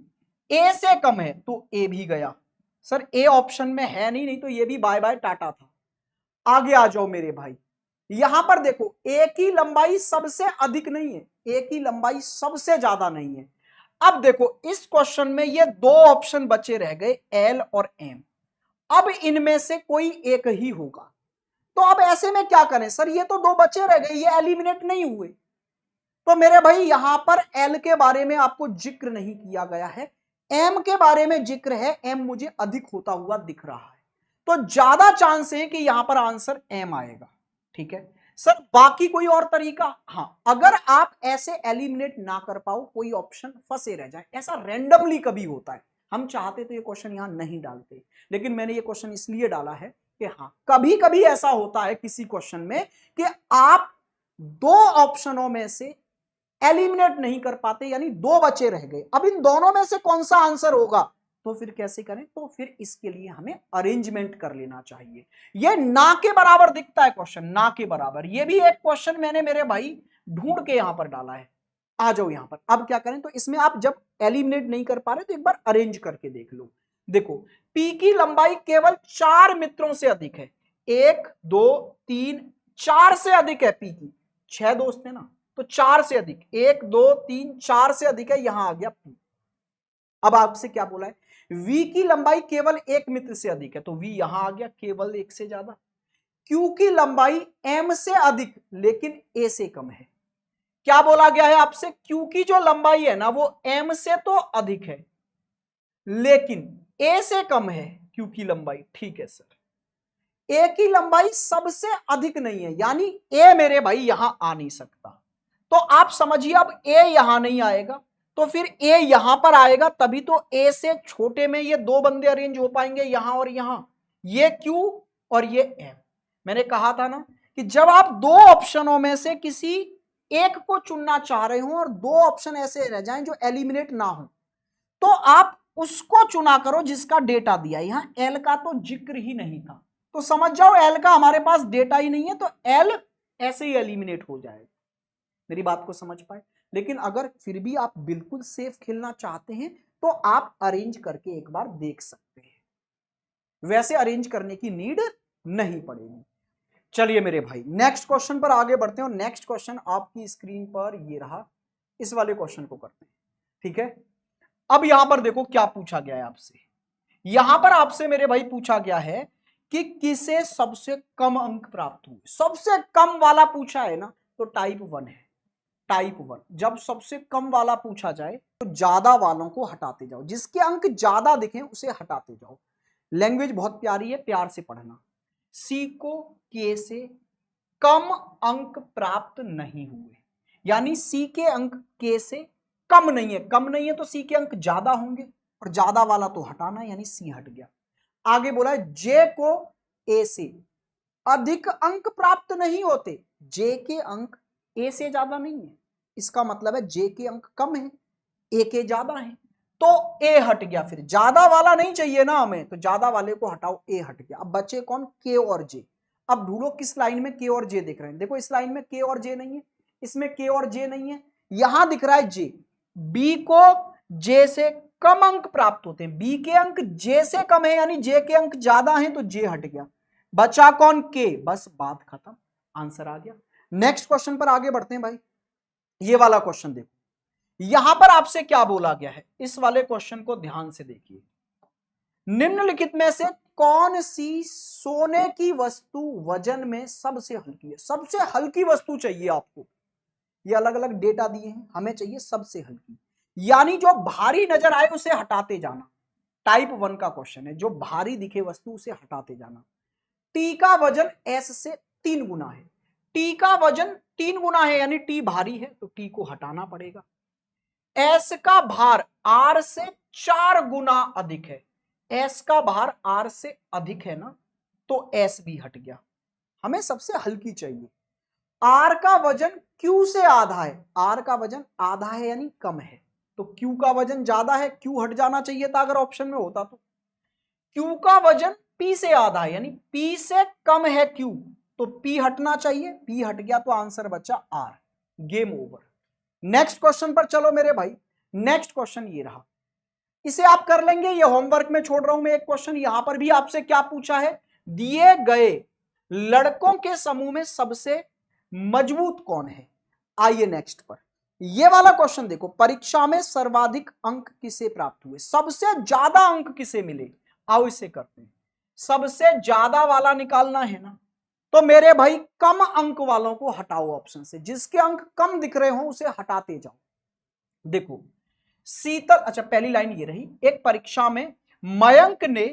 ए से कम है, तो ए भी गया। सर ए ऑप्शन में है नहीं तो ये भी बाय बाय टाटा था। आगे आ जाओ मेरे भाई, यहां पर देखो ए की लंबाई सबसे अधिक नहीं है, ए की लंबाई सबसे ज्यादा नहीं है। अब देखो इस क्वेश्चन में ये दो ऑप्शन बचे रह गए, एल और एम। अब इनमें से कोई एक ही होगा, तो अब ऐसे में क्या करें? सर ये तो दो बचे रह गए, ये एलिमिनेट नहीं हुए, तो मेरे भाई यहां पर एल के बारे में आपको जिक्र नहीं किया गया है, एम के बारे में जिक्र है, एम मुझे अधिक होता हुआ दिख रहा है, तो ज्यादा चांस है कि यहां पर आंसर एम आएगा। ठीक है सर, बाकी कोई और तरीका? हाँ, अगर आप ऐसे एलिमिनेट ना कर पाओ, कोई ऑप्शन फंसे रह जाए, ऐसा रैंडमली कभी होता है, हम चाहते तो ये क्वेश्चन यहां नहीं डालते, लेकिन मैंने ये क्वेश्चन इसलिए डाला है कि हाँ कभी कभी ऐसा होता है किसी क्वेश्चन में कि आप दो ऑप्शनों में से एलिमिनेट नहीं कर पाते, यानी दो बचे रह गए, अब इन दोनों में से कौन सा आंसर होगा, तो फिर कैसे करें? तो फिर इसके लिए हमें अरेंजमेंट कर लेना चाहिए। ये ना के बराबर दिखता है क्वेश्चन, ना के बराबर, ये भी एक क्वेश्चन मैंने मेरे भाई ढूंढ के यहां पर डाला है। आ जाओ यहां पर, अब क्या करें? तो इसमें आप जब एलिमिनेट नहीं कर पा रहे तो एक बार अरेंज करके देख लो। देखो पी की लंबाई केवल 4 मित्रों से अधिक है, 1 2 3 4 से अधिक है, पी की 6 दोस्त है ना, तो 4 से अधिक, 1 2 3 4 से अधिक है, यहां आ गया पी। अब आपसे क्या बोला है? वी की लंबाई केवल एक मित्र से अधिक है, तो वी यहां आ गया, केवल एक से ज्यादा। क्यू की लंबाई एम से अधिक लेकिन ए से कम है। क्या बोला गया है आपसे? क्यू की जो लंबाई है ना वो एम से तो अधिक है लेकिन ए से कम है, क्यू की लंबाई। ठीक है सर, ए की लंबाई सबसे अधिक नहीं है, यानी ए मेरे भाई यहां आ नहीं सकता, तो आप समझिए अब ए यहां नहीं आएगा, तो फिर ए यहां पर आएगा, तभी तो ए से छोटे में ये दो बंदे अरेंज हो पाएंगे, यहां और यहां, ये क्यू और ये एम। मैंने कहा था ना कि जब आप दो ऑप्शनों में से किसी एक को चुनना चाह रहे हो और दो ऑप्शन ऐसे रह जाएं जो एलिमिनेट ना हो, तो आप उसको चुना करो जिसका डेटा दिया। यहां एल का तो जिक्र ही नहीं था, तो समझ जाओ एल का हमारे पास डेटा ही नहीं है, तो एल ऐसे ही एलिमिनेट हो जाएगा। मेरी बात को समझ पाए? लेकिन अगर फिर भी आप बिल्कुल सेफ खेलना चाहते हैं तो आप अरेंज करके एक बार देख सकते हैं, वैसे अरेंज करने की नीड नहीं पड़ेगी। चलिए मेरे भाई नेक्स्ट क्वेश्चन पर आगे बढ़ते हैं, और नेक्स्ट क्वेश्चन आपकी स्क्रीन पर ये रहा, इस वाले क्वेश्चन को करते हैं। ठीक है, अब यहां पर देखो क्या पूछा गया है आपसे। यहां पर आपसे मेरे भाई पूछा गया है कि किसे सबसे कम अंक प्राप्त हुए, सबसे कम वाला पूछा है ना, तो टाइप 1 है। टाइप 1 जब सबसे कम वाला पूछा जाए तो ज्यादा वालों को हटाते जाओ, जिसके अंक ज्यादा दिखें उसे हटाते जाओ। लैंग्वेज बहुत प्यारी है, प्यार से पढ़ना। सी को के से कम अंक प्राप्त नहीं हुए, यानी सी के अंक के से कम नहीं है, कम नहीं है तो सी के अंक ज्यादा होंगे, और ज्यादा वाला तो हटाना, यानी सी हट गया। आगे बोला है जे को ए से अधिक अंक प्राप्त नहीं होते, जे के अंक ए से ज्यादा नहीं है, इसका मतलब है जे के अंक कम है, ए के ज्यादा है, तो ए हट गया। फिर ज्यादा वाला नहीं चाहिए ना हमें, तो ज्यादा वाले को हटाओ, ए हट गया। अब बचे कौन? के और जे। अब ढूंढो किस लाइन में के और जे दिख रहे हैं। देखो इस लाइन में के और जे नहीं है, इसमें के और जे नहीं है, यहां दिख रहा है जे। बी को जे से कम अंक प्राप्त होते हैं, बी के अंक जे से कम है, यानी जे के अंक ज्यादा हैं, तो जे हट गया। बचा कौन? के। बस बात खत्म, आंसर आ गया। नेक्स्ट क्वेश्चन पर आगे बढ़ते हैं भाई। ये वाला क्वेश्चन देखो, यहां पर आपसे क्या बोला गया है, इस वाले क्वेश्चन को ध्यान से देखिए। निम्नलिखित में से कौन सी सोने की वस्तु वजन में सबसे हल्की है? सबसे हल्की वस्तु चाहिए आपको, ये अलग अलग डेटा दिए हैं, हमें चाहिए सबसे हल्की, यानी जो भारी नजर आए उसे हटाते जाना। टाइप 1 का क्वेश्चन है, जो भारी दिखे वस्तु उसे हटाते जाना। टी का वजन एस से 3 गुना है, टी का वजन 3 गुना है यानी टी भारी है, तो टी को हटाना पड़ेगा। एस का भार आर से 4 गुना अधिक है, एस का भार आर से अधिक है ना, तो एस भी हट गया, हमें सबसे हल्की चाहिए। आर का वजन क्यू से आधा है, आर का वजन आधा है यानी कम है, तो क्यू का वजन ज्यादा है, क्यू हट जाना चाहिए था अगर ऑप्शन में होता तो। क्यू का वजन पी से आधा है यानी पी से कम है क्यू, तो पी हटना चाहिए, पी हट गया तो आंसर बचा R. Game over. Next question पर चलो मेरे भाई। नेक्स्ट क्वेश्चन ये रहा, इसे आप कर लेंगे, ये होमवर्क में छोड़ रहा हूं मैं एक क्वेश्चन। यहां पर भी आपसे क्या पूछा है, दिए गए लड़कों के समूह में सबसे मजबूत कौन है। आइए नेक्स्ट पर, ये वाला क्वेश्चन देखो, परीक्षा में सर्वाधिक अंक किसे प्राप्त हुए, सबसे ज्यादा अंक किसे मिले। आओ इसे करते हैं, सबसे ज्यादा वाला निकालना है ना, तो मेरे भाई कम अंक वालों को हटाओ ऑप्शन से, जिसके अंक कम दिख रहे हो उसे हटाते जाओ। देखो शीतल, अच्छा पहली लाइन ये रही, एक परीक्षा में मयंक ने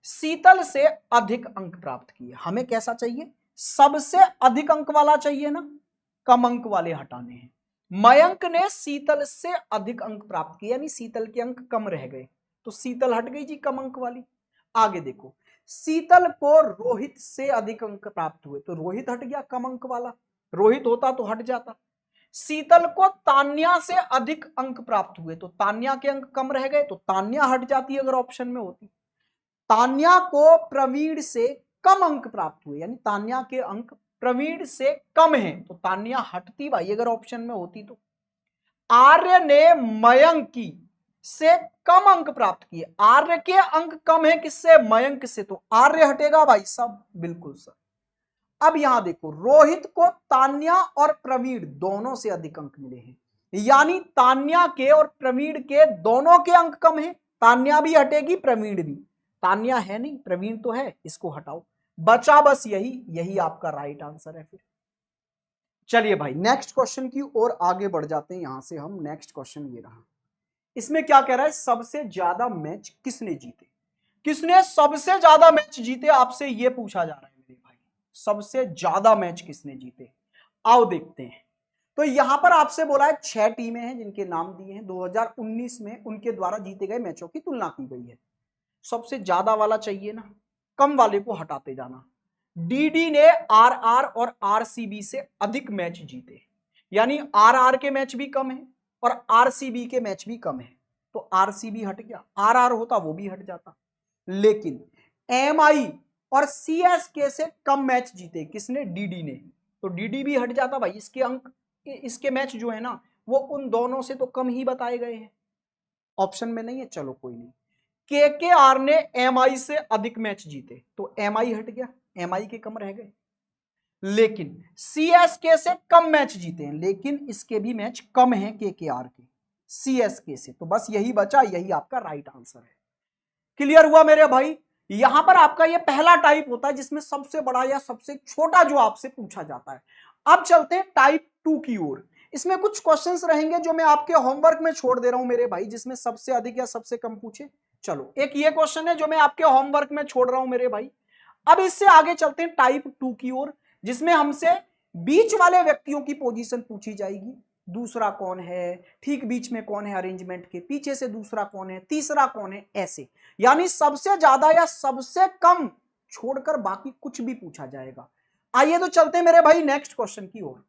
शीतल से अधिक अंक प्राप्त किए, हमें कैसा चाहिए, सबसे अधिक अंक वाला चाहिए ना, कम अंक वाले हटाने हैं। मयंक ने शीतल से अधिक अंक प्राप्त किए यानी शीतल के अंक कम रह गए, तो शीतल हट गई जी कम अंक वाली। आगे देखो, शीतल को रोहित से अधिक अंक प्राप्त हुए, तो रोहित हट गया कम अंक वाला, रोहित होता तो हट जाता। शीतल को तान्या से अधिक अंक प्राप्त हुए, तो तान्या के अंक कम रह गए, तो तान्या हट जाती अगर ऑप्शन में होती। तान्या को प्रवीण से कम अंक प्राप्त हुए यानी तान्या के अंक प्रवीण से कम हैं, तो तान्या हटती भाई अगर ऑप्शन में होती तो। आर्य ने मयंक की से कम अंक प्राप्त किए, आर्य के अंक कम है किससे, मयंक से, तो आर्य हटेगा भाई सब, बिल्कुल सर। अब यहां देखो, रोहित को तान्या और प्रवीण दोनों से अधिक अंक मिले हैं, यानी तान्या के और प्रवीण के दोनों के अंक कम हैं, तान्या भी हटेगी प्रवीण भी, तान्या है नहीं प्रवीण तो है, इसको हटाओ, बचा बस यही, यही आपका राइट आंसर है। फिर चलिए भाई नेक्स्ट क्वेश्चन की ओर आगे बढ़ जाते हैं, यहां से हम नेक्स्ट क्वेश्चन ये रहा, इसमें क्या कह रहा है, सबसे ज्यादा मैच किसने जीते, किसने सबसे ज्यादा मैच जीते, आपसे यह पूछा जा रहा है मेरे भाई, सबसे ज्यादा मैच किसने जीते। आओ देखते हैं, तो यहां पर आपसे बोला है 6 टीमें हैं जिनके नाम दिए हैं, 2019 में उनके द्वारा जीते गए मैचों की तुलना की गई है। सबसे ज्यादा वाला चाहिए ना, कम वाले को हटाते जाना। डीडी ने आरआर और आरसीबी से अधिक मैच जीते, यानी आरआर के मैच भी कम है और आरसीबी के मैच भी कम है, तो आरसीबी हट गया, आरआर होता वो भी हट जाता। लेकिन एमआई और सीएसके से कम मैच जीते किसने, डीडी ने, तो डीडी भी हट जाता भाई, इसके अंक, इसके मैच जो है ना वो उन दोनों से तो कम ही बताए गए हैं, ऑप्शन में नहीं है, चलो कोई नहीं। केकेआर ने एमआई से अधिक मैच जीते, तो एमआई हट गया, एमआई के कम रह गए। लेकिन सीएसके से कम मैच जीते हैं, लेकिन इसके भी मैच कम हैं केकेआर के सीएसके से, तो बस यही बचा, यही आपका राइट आंसर है। क्लियर हुआ मेरे भाई। यहां पर आपका ये पहला टाइप होता है जिसमें सबसे बड़ा या सबसे छोटा जो आपसे पूछा जाता है। अब चलते हैं टाइप 2 की ओर, इसमें कुछ क्वेश्चंस रहेंगे जो मैं आपके होमवर्क में छोड़ दे रहा हूं मेरे भाई, जिसमें सबसे अधिक या सबसे कम पूछे। चलो एक ये क्वेश्चन है जो मैं आपके होमवर्क में छोड़ रहा हूं मेरे भाई। अब इससे आगे चलते हैं टाइप 2 की ओर, जिसमें हमसे बीच वाले व्यक्तियों की पोजीशन पूछी जाएगी, दूसरा कौन है, ठीक बीच में कौन है अरेंजमेंट के, पीछे से दूसरा कौन है, तीसरा कौन है, ऐसे, यानी सबसे ज्यादा या सबसे कम छोड़कर बाकी कुछ भी पूछा जाएगा। आइए तो चलते हैं मेरे भाई नेक्स्ट क्वेश्चन की ओर।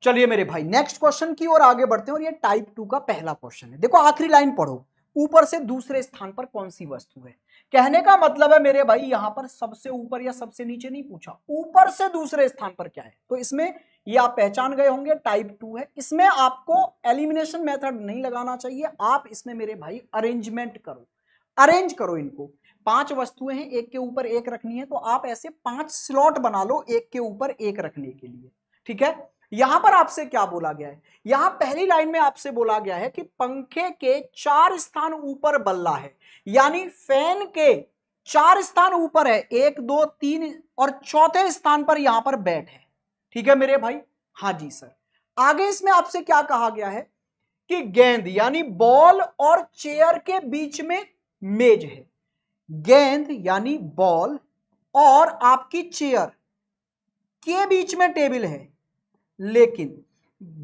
चलिए मेरे भाई नेक्स्ट क्वेश्चन की ओर आगे बढ़ते हैं, और ये टाइप 2 का पहला क्वेश्चन है। देखो आखिरी लाइन पढ़ो, ऊपर से दूसरे स्थान पर कौन सी वस्तु है। कहने का मतलब है मेरे भाई यहां पर सबसे ऊपर या सबसे नीचे नहीं पूछा, ऊपर से दूसरे स्थान पर क्या है, तो इसमें ये आप पहचान गए होंगे टाइप 2 है। इसमें आपको एलिमिनेशन मेथड नहीं लगाना चाहिए, आप इसमें मेरे भाई अरेंजमेंट करो, अरेंज करो इनको। 5 वस्तुएं हैं, एक के ऊपर एक रखनी है, तो आप ऐसे 5 स्लॉट बना लो एक के ऊपर एक रखने के लिए, ठीक है। यहां पर आपसे क्या बोला गया है, यहां पहली लाइन में आपसे बोला गया है कि पंखे के 4 स्थान ऊपर बल्ला है, यानी फैन के 4 स्थान ऊपर है, 1 2 3 और चौथे स्थान पर यहां पर बैट है। ठीक है मेरे भाई, हाँ जी सर। आगे इसमें आपसे क्या कहा गया है कि गेंद यानी बॉल और चेयर के बीच में मेज है। गेंद यानी बॉल और आपकी चेयर के बीच में टेबल है, लेकिन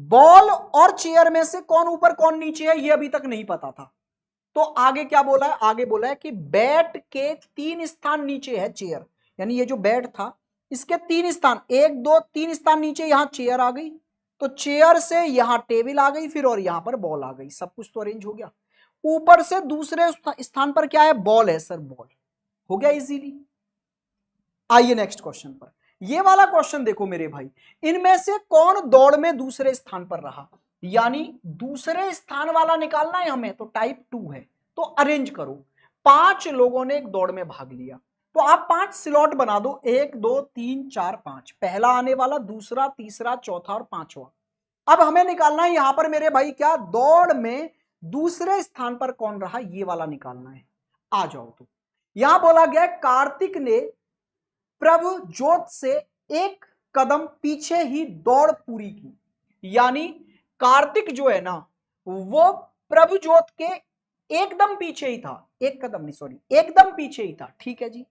बॉल और चेयर में से कौन ऊपर कौन नीचे है यह अभी तक नहीं पता था। तो आगे क्या बोला है, आगे बोला है कि बैट के 3 स्थान नीचे है चेयर, यानी ये जो बैट था इसके 3 स्थान, 1 2 3 स्थान नीचे, यहां चेयर आ गई, तो चेयर से यहां टेबल आ गई, फिर और यहां पर बॉल आ गई, सब कुछ तो अरेंज हो गया। ऊपर से दूसरे स्थान पर क्या है, बॉल है सर, बॉल हो गया इजीली। आइए नेक्स्ट क्वेश्चन पर, ये वाला क्वेश्चन देखो मेरे भाई, इनमें से कौन दौड़ में दूसरे स्थान पर रहा, यानी दूसरे स्थान वाला निकालना है हमें, तो टाइप 2 है, तो अरेंज करो। 5 लोगों ने एक दौड़ में भाग लिया, तो आप 5 स्लॉट बना दो, 1 2 3 4 5, पहला आने वाला, दूसरा, तीसरा, चौथा और पांचवा। अब हमें निकालना है यहां पर मेरे भाई क्या, दौड़ में दूसरे स्थान पर कौन रहा, ये वाला निकालना है। आ जाओ, तो यहां बोला गया कार्तिक ने प्रभजोत से एक कदम पीछे ही दौड़ पूरी की, यानी कार्तिक जो है ना वो प्रभजोत के एकदम पीछे ही था, एक कदम नहीं सॉरी, एकदम पीछे ही था। ठीक है जी,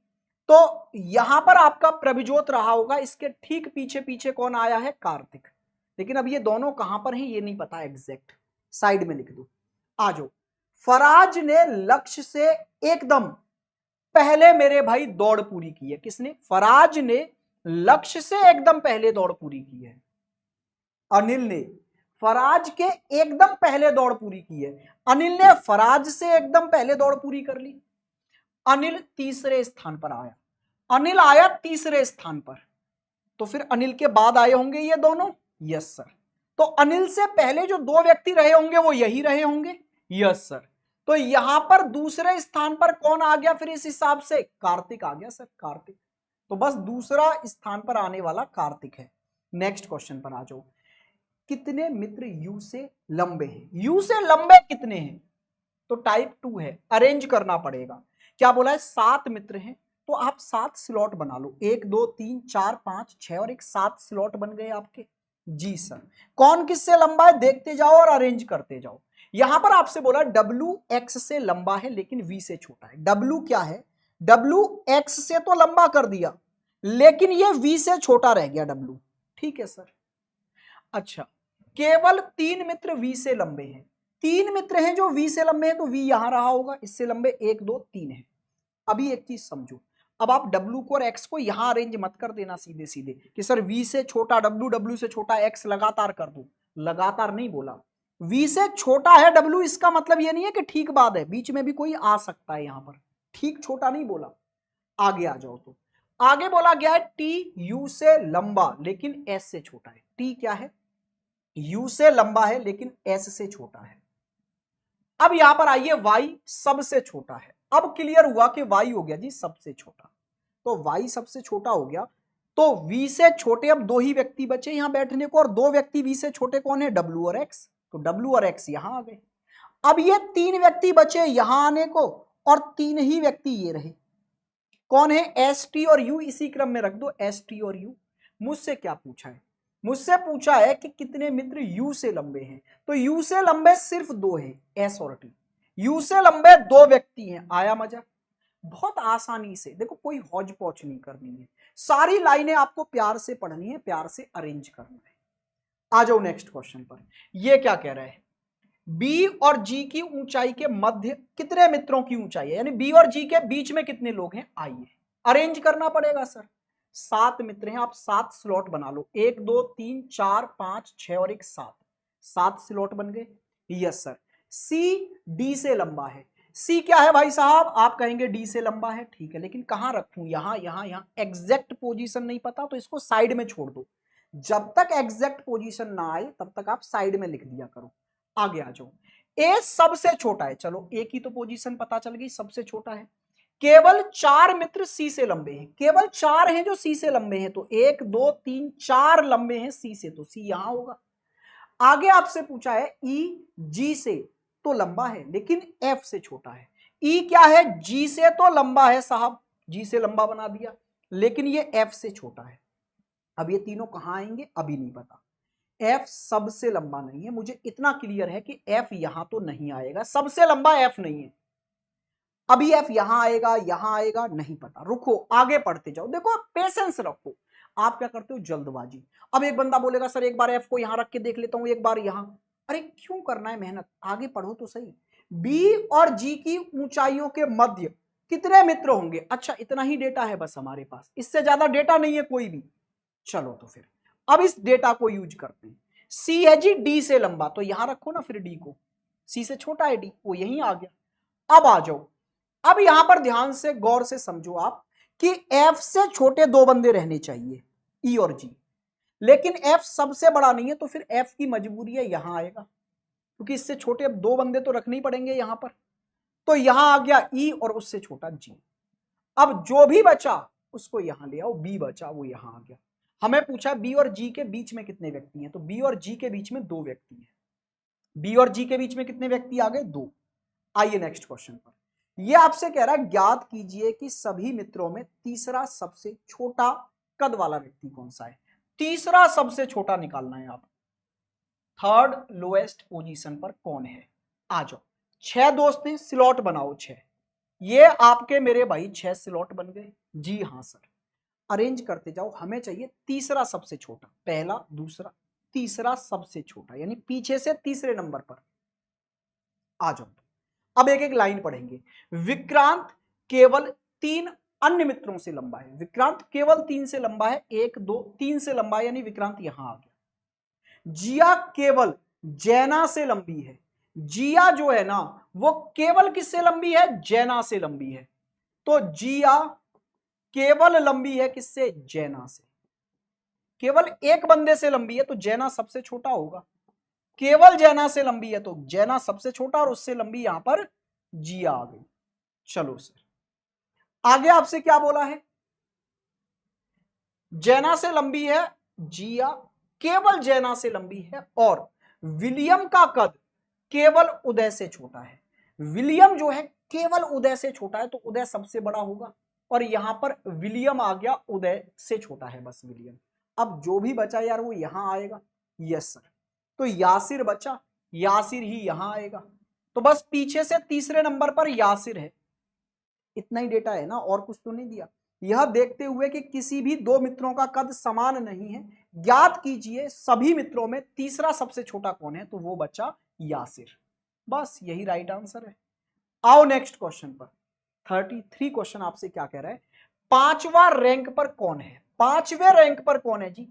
तो यहां पर आपका प्रभजोत रहा होगा, इसके ठीक पीछे पीछे कौन आया है, कार्तिक। लेकिन अब ये दोनों कहां पर हैं ये नहीं पता एग्जैक्ट, साइड में लिख दो। आ जाओ, फराज ने लक्ष्य से एकदम पहले मेरे भाई दौड़ पूरी की है, किसने, फराज ने लक्ष्य से एकदम पहले दौड़ पूरी की है। अनिल ने फराज के एकदम पहले दौड़ पूरी की है, अनिल ने फराज से एकदम पहले दौड़ पूरी कर ली। अनिल तीसरे स्थान पर आया, अनिल आया तीसरे स्थान पर, तो फिर अनिल के बाद आए होंगे ये दोनों, यस सर। तो अनिल से पहले जो 2 व्यक्ति रहे होंगे वो यही रहे होंगे, यस सर। तो यहां पर दूसरे स्थान पर कौन आ गया फिर इस हिसाब से, कार्तिक आ गया सर, कार्तिक। तो बस दूसरा स्थान पर आने वाला कार्तिक है। नेक्स्ट क्वेश्चन पर आ जाओ, कितने मित्र यू से लंबे हैं, यू से लंबे कितने हैं, तो टाइप 2 है, अरेंज करना पड़ेगा। क्या बोला है, 7 मित्र हैं, तो आप 7 स्लॉट बना लो, 1 2 3 4 5 6 और एक 7 स्लॉट बन गए आपके। जी सर, कौन किससे लंबा है देखते जाओ और अरेंज करते जाओ। यहां पर आपसे बोला W X से लंबा है लेकिन V से छोटा है। W क्या है, W X से तो लंबा कर दिया लेकिन ये V से छोटा रह गया W। ठीक है सर। अच्छा, केवल 3 मित्र V से लंबे हैं, 3 मित्र हैं जो V से लंबे हैं, तो V यहां रहा होगा, इससे लंबे 1 2 3 है। अभी एक चीज समझो, अब आप W को और X को यहां अरेंज मत कर देना सीधे सीधे कि सर V से छोटा W, W से छोटा X लगातार कर दो, लगातार नहीं बोला। V से छोटा है W, इसका मतलब ये नहीं है कि ठीक बात है, बीच में भी कोई आ सकता है, यहां पर ठीक छोटा नहीं बोला। आगे आ जाओ, तो आगे बोला गया है T U से लंबा लेकिन S से छोटा है। T क्या है, U से लंबा है लेकिन S से छोटा है। अब यहां पर आइए, Y सबसे छोटा है। अब क्लियर हुआ कि Y हो गया जी सबसे छोटा, तो Y सबसे छोटा हो गया, तो V से छोटे अब 2 ही व्यक्ति बचे यहां बैठने को, और 2 व्यक्ति V से छोटे कौन है, W और X, तो W और X यहां आ गए। अब ये 3 व्यक्ति बचे यहां आने को, और 3 ही व्यक्ति ये रहे, कौन है, एस टी और यू, इसी क्रम में रख दो एस टी और यू। मुझसे क्या पूछा है, मुझसे पूछा है कि कितने मित्र यू से लंबे हैं, तो यू से लंबे सिर्फ 2 हैं, एस और टी। यू से लंबे 2 व्यक्ति हैं, आया मजा। बहुत आसानी से देखो, कोई हौज पौच नहीं करनी है, सारी लाइनें आपको प्यार से पढ़नी है, प्यार से अरेंज करना है। आ जाओ नेक्स्ट क्वेश्चन पर, ये क्या कह रहा है, बी और जी की ऊंचाई के मध्य कितने मित्रों की ऊंचाई है, यानी बी और जी के बीच में कितने लोग हैं, आइए अरेंज करना पड़ेगा सर। 7 मित्र हैं, आप 7 स्लॉट बना लो, 1 2 3 4 5 6 और एक 7, 7 स्लॉट बन गए, यस सर। सी डी से लंबा है, सी क्या है भाई साहब, आप कहेंगे डी से लंबा है, ठीक है, लेकिन कहां रखूं, यहां यहां यहां, एग्जैक्ट पोजीशन नहीं पता तो इसको साइड में छोड़ दो, जब तक एग्जैक्ट पोजीशन ना आए तब तक आप साइड में लिख दिया करो। आगे आ जाओ, ए सबसे छोटा है, चलो ए की तो पोजीशन पता चल गई, सबसे छोटा है। केवल 4 मित्र सी से लंबे हैं, केवल 4 हैं जो सी से लंबे हैं, तो 1 2 3 4 लंबे हैं सी से, तो सी यहां होगा। आगे आपसे पूछा है ई जी से तो लंबा है लेकिन एफ से छोटा है। ई क्या है, जी से तो लंबा है साहब, जी से लंबा बना दिया, लेकिन ये एफ से छोटा है। अब ये तीनों कहां आएंगे अभी नहीं पता। एफ सबसे लंबा नहीं है, मुझे इतना क्लियर है कि एफ यहां तो नहीं आएगा, सबसे लंबा एफ नहीं है। अभी एफ यहां आएगा नहीं पता, रुको आगे पढ़ते जाओ। देखो पेशेंस रखो, आप क्या करते हो जल्दबाजी। अब एक बंदा बोलेगा सर एक बार एफ को यहां रख के देख लेता हूं, एक बार यहां। अरे क्यों करना है मेहनत, आगे पढ़ो तो सही। बी और जी की ऊंचाइयों के मध्य कितने मित्र होंगे, अच्छा इतना ही डेटा है बस हमारे पास, इससे ज्यादा डेटा नहीं है कोई भी। चलो तो फिर अब इस डेटा को यूज करते हैं। सी है जी डी से लंबा, तो यहां रखो ना फिर डी को, सी से छोटा है डी, वो यहीं आ गया। अब आ जाओ, अब यहां पर ध्यान से गौर से समझो आप कि एफ से छोटे दो बंदे रहने चाहिए, ई और जी, लेकिन एफ सबसे बड़ा नहीं है, तो फिर एफ की मजबूरी है यहां आएगा, क्योंकि इससे छोटे अब दो बंदे तो रखने ही पड़ेंगे यहां पर। तो यहां आ गया ई और उससे छोटा जी। अब जो भी बचा उसको यहां ले आओ, बी बचा वो यहां आ गया। हमें पूछा बी और जी के बीच में कितने व्यक्ति हैं, तो बी और जी के बीच में 2 व्यक्ति हैं। बी और जी के बीच में कितने व्यक्ति आ गए, 2। आइए नेक्स्ट क्वेश्चन पर। यह आपसे कह रहा है ज्ञात कीजिए कि सभी मित्रों में तीसरा सबसे छोटा कद वाला व्यक्ति कौन सा है। तीसरा सबसे छोटा निकालना है आप, थर्ड लोएस्ट पोजीशन पर कौन है। आ जाओ, 6 दोस्त हैं, स्लॉट बनाओ 6। ये आपके मेरे भाई 6 स्लॉट बन गए, जी हाँ सर। अरेंज करते जाओ, हमें चाहिए तीसरा सबसे छोटा, पहला दूसरा तीसरा सबसे छोटा, यानी पीछे से तीसरे नंबर पर। आ जाओ, अब एक एक लाइन पढ़ेंगे। विक्रांत केवल 3 अन्य मित्रों से लंबा है, विक्रांत केवल 3 से लंबा है, 1 2 3 से लंबा है, यानी विक्रांत यहां आ गया। जिया केवल जैना से लंबी है, जिया जो है ना वो केवल किससे लंबी है, जैना से लंबी है। तो जिया केवल लंबी है किससे, जैना से। केवल एक बंदे से लंबी है तो जैना सबसे छोटा होगा, केवल जैना से लंबी है तो जैना सबसे छोटा, और उससे लंबी यहां पर जिया आ गई। चलो सर, आगे आपसे क्या बोला है, जैना से लंबी है जिया, केवल जैना से लंबी है, और विलियम का कद केवल उदय से छोटा है। विलियम जो है केवल उदय से छोटा है, तो उदय सबसे बड़ा होगा, और यहां पर विलियम आ गया, उदय से छोटा है बस विलियम। अब जो भी बचा यार वो यहां आएगा, यस सर। तो यासिर बचा, यासिर ही यहां आएगा, तो बस पीछे से तीसरे नंबर पर यासिर है। इतना ही डेटा है ना, और कुछ तो नहीं दिया। यह देखते हुए कि किसी भी 2 मित्रों का कद समान नहीं है, ज्ञात कीजिए सभी मित्रों में तीसरा सबसे छोटा कौन है, तो वो बच्चा यासिर। बस यही राइट आंसर है। आओ नेक्स्ट क्वेश्चन पर। 33 क्वेश्चन आपसे क्या कह रहा है, 5वां रैंक पर कौन है, 5वें रैंक पर कौन है जी।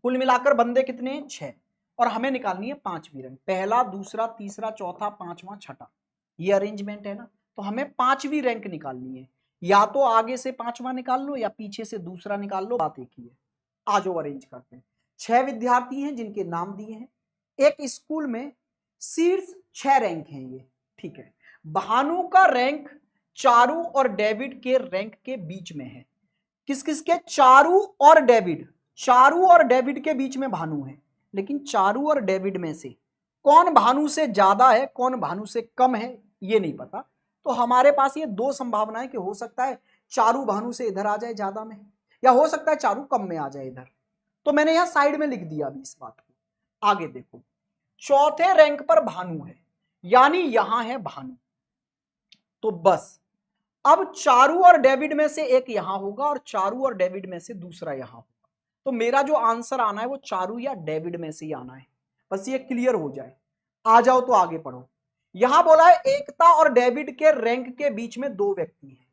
कुल मिलाकर बंदे कितने हैं, 6, और हमें निकालनी है 5वीं रैंक, पहला दूसरा तीसरा चौथा पांचवा छठा, ये अरेंजमेंट है ना। तो हमें 5वीं रैंक निकालनी है, या तो आगे से 5वां निकाल लो या पीछे से दूसरा निकाल लो, बात एक ही है। आ जाओ अरेंज करते हैं। 6 विद्यार्थी हैं जिनके नाम दिए हैं, एक स्कूल में शीर्ष 6 रैंक हैं ये, ठीक है। भानु का रैंक चारू और डेविड के रैंक के बीच में है। किस किस के, चारू और डेविड, चारू और डेविड के बीच में भानु है, लेकिन चारू और डेविड में से कौन भानु से ज्यादा है कौन भानु से कम है ये नहीं पता। तो हमारे पास ये 2 संभावनाएं कि हो सकता है चारू भानु से इधर आ जाए ज्यादा में, या हो सकता है चारू कम में आ जाए इधर। तो मैंने यहां साइड में लिख दिया अभी इस बात को। आगे देखो, चौथे रैंक पर भानु है, यानी यहां है भानु, तो बस अब चारू और डेविड में से एक यहां होगा और चारू और डेविड में से दूसरा यहां होगा। तो मेरा जो आंसर आना है वो चारू या डेविड में से ही आना है, बस ये क्लियर हो जाए। आ जाओ तो आगे पढ़ो। यहां बोला है एकता और डेविड के रैंक के बीच में 2 व्यक्ति हैं।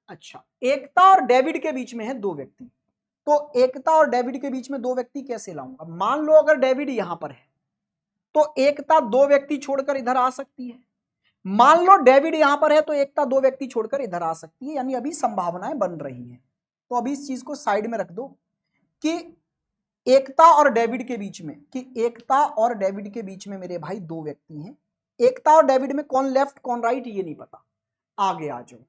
अच्छा, एकता और डेविड के बीच में है 2 व्यक्ति, तो एकता और डेविड के बीच में 2 व्यक्ति कैसे लाऊंगा। मान लो अगर डेविड यहां पर है तो एकता 2 व्यक्ति छोड़कर इधर आ सकती है, मान लो डेविड यहां पर है तो एकता 2 व्यक्ति छोड़कर इधर आ सकती है, यानी अभी संभावनाएं बन रही हैं। तो अभी इस चीज को साइड में रख दो कि एकता और डेविड के बीच में, कि एकता और डेविड के बीच में मेरे भाई 2 व्यक्ति हैं। एकता और डेविड में कौन लेफ्ट कौन राइट ये नहीं पता। आगे आ जाओ,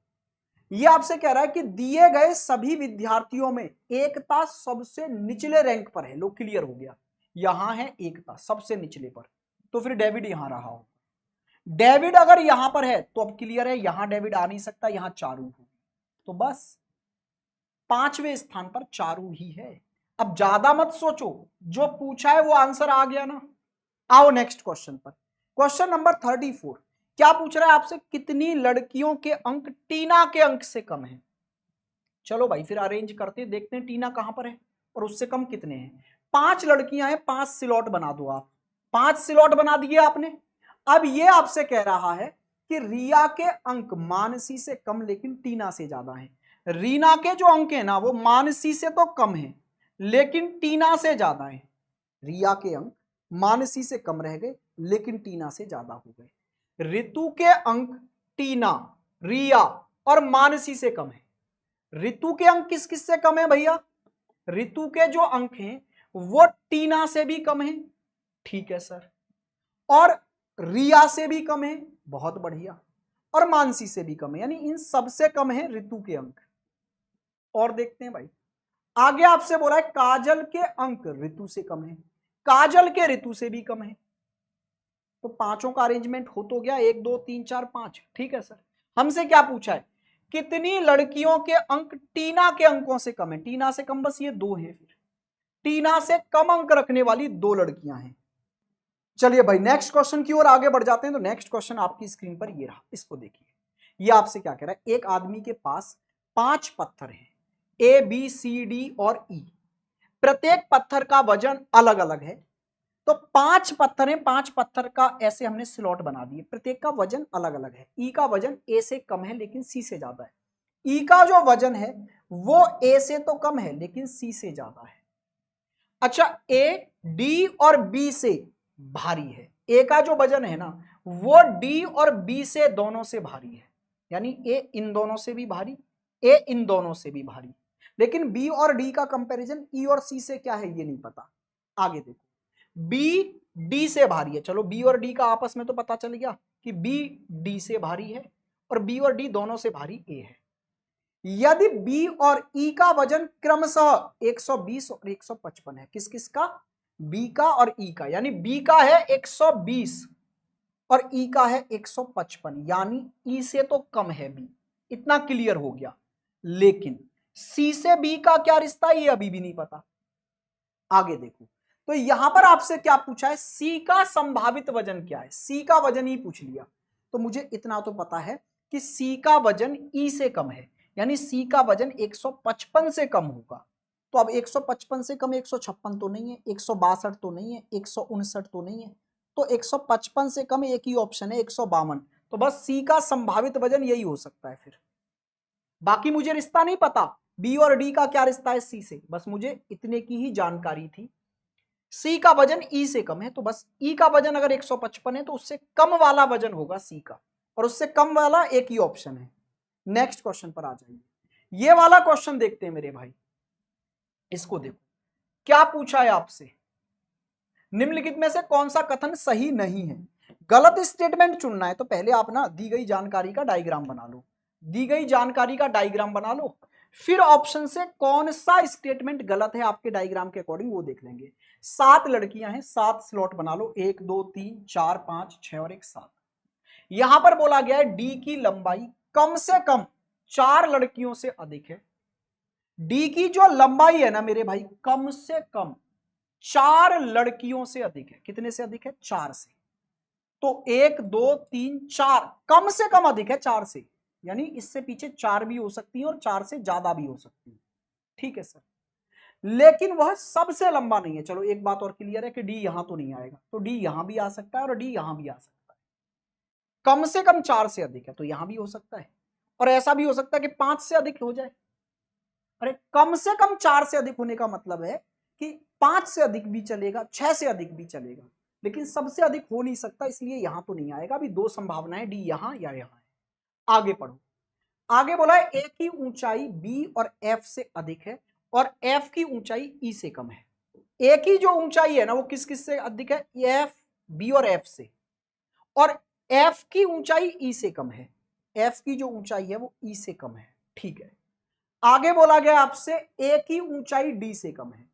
ये आपसे कह रहा है कि दिए गए सभी विद्यार्थियों में एकता सबसे निचले रैंक पर है। लो क्लियर हो गया, यहां है एकता सबसे निचले पर, तो फिर डेविड यहां रहा हो। डेविड अगर यहां पर है तो अब क्लियर है, यहां डेविड आ नहीं सकता, यहां चारू हो, तो बस 5वें स्थान पर चारू ही है। अब ज्यादा मत सोचो, जो पूछा है वो आंसर आ गया ना। आओ नेक्स्ट क्वेश्चन पर। क्वेश्चन नंबर 34 क्या पूछ रहा है आपसे, कितनी लड़कियों के अंक टीना के अंक से कम है। चलो भाई फिर अरेंज करते हैं, देखते हैं टीना कहां पर है और उससे कम कितने हैं। 5 लड़कियां हैं, 5 स्लॉट बना दो आप। 5 स्लॉट बना दिए आपने। अब ये आपसे कह रहा है कि रिया के अंक मानसी से कम लेकिन टीना से ज्यादा है। रीना के जो अंक है ना वो मानसी से तो कम है लेकिन टीना से ज्यादा है। रिया के अंक मानसी से कम रह गए लेकिन टीना से ज्यादा हो गए। ऋतु के अंक टीना, रिया और मानसी से कम है। ऋतु के अंक किस किस से कम है भैया, ऋतु के जो अंक हैं वो टीना से भी कम है, ठीक है सर, और रिया से भी कम है, बहुत बढ़िया, और मानसी से भी कम है, यानी इन सबसे कम है ऋतु के अंक। और देखते हैं भाई आगे आपसे बोला है काजल के अंक ऋतु से कम है, काजल के ऋतु से भी कम है। तो पांचों का अरेंजमेंट हो तो गया, 1 2 3 4 5, ठीक है सर। हमसे क्या पूछा है, कितनी लड़कियों के अंक टीना के अंकों से कम है। टीना से कम बस ये 2 है, फिर टीना से कम अंक रखने वाली 2 लड़कियां हैं। चलिए भाई नेक्स्ट क्वेश्चन की ओर आगे बढ़ जाते हैं। तो नेक्स्ट क्वेश्चन आपकी स्क्रीन पर ये रहा, इसको देखिए। ये आपसे क्या कह रहा है, एक आदमी के पास 5 पत्थर हैं, ए बी सी डी और ई। प्रत्येक पत्थर का वजन अलग अलग है। तो 5 पत्थर हैं, 5 पत्थर का ऐसे हमने स्लॉट बना दिए, प्रत्येक का वजन अलग अलग है। ई का वजन ए से कम है लेकिन सी से ज्यादा है। ई का जो वजन है वो ए से तो कम है लेकिन सी से ज्यादा है। अच्छा, ए डी और बी से भारी है। ए का जो वजन है ना वो डी और बी से दोनों से भारी है, यानी ए इन दोनों से भी भारी, ए इन दोनों से भी भारी। लेकिन बी और डी का कंपैरिजन ई और सी से क्या है ये नहीं पता। आगे देखो, बी डी से भारी है, चलो बी और डी का आपस में तो पता चल गया कि बी डी से भारी है और बी और डी दोनों से भारी ए है। यदि बी और ई का वजन क्रमशः 120 और 155 है, किस किस का, बी का और ई का, यानी बी का है 120 और ई का है 155, यानी ई से तो कम है बी, इतना क्लियर हो गया। लेकिन सी से बी का क्या रिश्ता ये अभी भी नहीं पता। आगे देखो, तो यहां पर आपसे क्या पूछा है, सी का संभावित वजन क्या है। सी का वजन ही पूछ लिया, तो मुझे इतना तो पता है कि सी का वजन ई से कम है, यानी सी का वजन 155 से कम होगा। तो अब 155 से कम 156 तो नहीं है, 162 तो नहीं है, 159 तो नहीं है, तो 155 से कम एक ही ऑप्शन है 152। तो बस सी का संभावित वजन यही हो सकता है। फिर बाकी मुझे रिश्ता नहीं पता बी और डी का क्या रिश्ता है सी से, बस मुझे इतने की ही जानकारी थी। सी का वजन ई से कम है, तो बस ई का वजन अगर 155 है तो उससे कम वाला वजन होगा सी का, और उससे कम वाला एक ही ऑप्शन है। नेक्स्ट क्वेश्चन पर आ जाइए, ये वाला क्वेश्चन देखते हैं मेरे भाई। इसको देखो क्या पूछा है आपसे, निम्नलिखित में से कौन सा कथन सही नहीं है। गलत स्टेटमेंट चुनना है तो पहले आप ना दी गई जानकारी का डायग्राम बना लो, दी गई जानकारी का डायग्राम बना लो, फिर ऑप्शन से कौन सा स्टेटमेंट गलत है आपके डायग्राम के अकॉर्डिंग वो देख लेंगे। 7 लड़कियां हैं, 7 स्लॉट बना लो, 1 2 3 4 5 6 और 1 7। यहां पर बोला गया है डी की लंबाई कम से कम 4 लड़कियों से अधिक है। डी की जो लंबाई है ना मेरे भाई कम से कम 4 लड़कियों से अधिक है। कितने से अधिक है, 4 से। तो 1 2 3 4 कम से कम अधिक है 4 से, यानी इससे पीछे 4 भी हो सकती है और 4 से ज्यादा भी हो सकती है, ठीक है सर। लेकिन वह सबसे लंबा नहीं है। चलो एक बात और क्लियर है कि डी यहां तो नहीं आएगा, तो डी यहां भी आ सकता है और डी यहां भी आ सकता है। कम से कम 4 से अधिक है तो यहां भी हो सकता है, और ऐसा भी हो सकता है कि 5 से अधिक हो जाए। अरे कम से कम 4 से अधिक होने का मतलब है कि 5 से अधिक भी चलेगा, 6 से अधिक भी चलेगा, लेकिन सबसे अधिक हो नहीं सकता, इसलिए यहां तो नहीं आएगा। अभी 2 संभावनाएं, डी यहां या यहां है। आगे पढ़ो, आगे बोला है ए की ऊंचाई बी और एफ से अधिक है और एफ की ऊंचाई ई से कम है। ए की जो ऊंचाई है ना वो किस किस से अधिक है, एफ बी और एफ से, और एफ की ऊंचाई ई से कम है। एफ की जो ऊंचाई है वो ई से कम है। ठीक है। आगे बोला गया आपसे ए की ऊंचाई डी से कम है।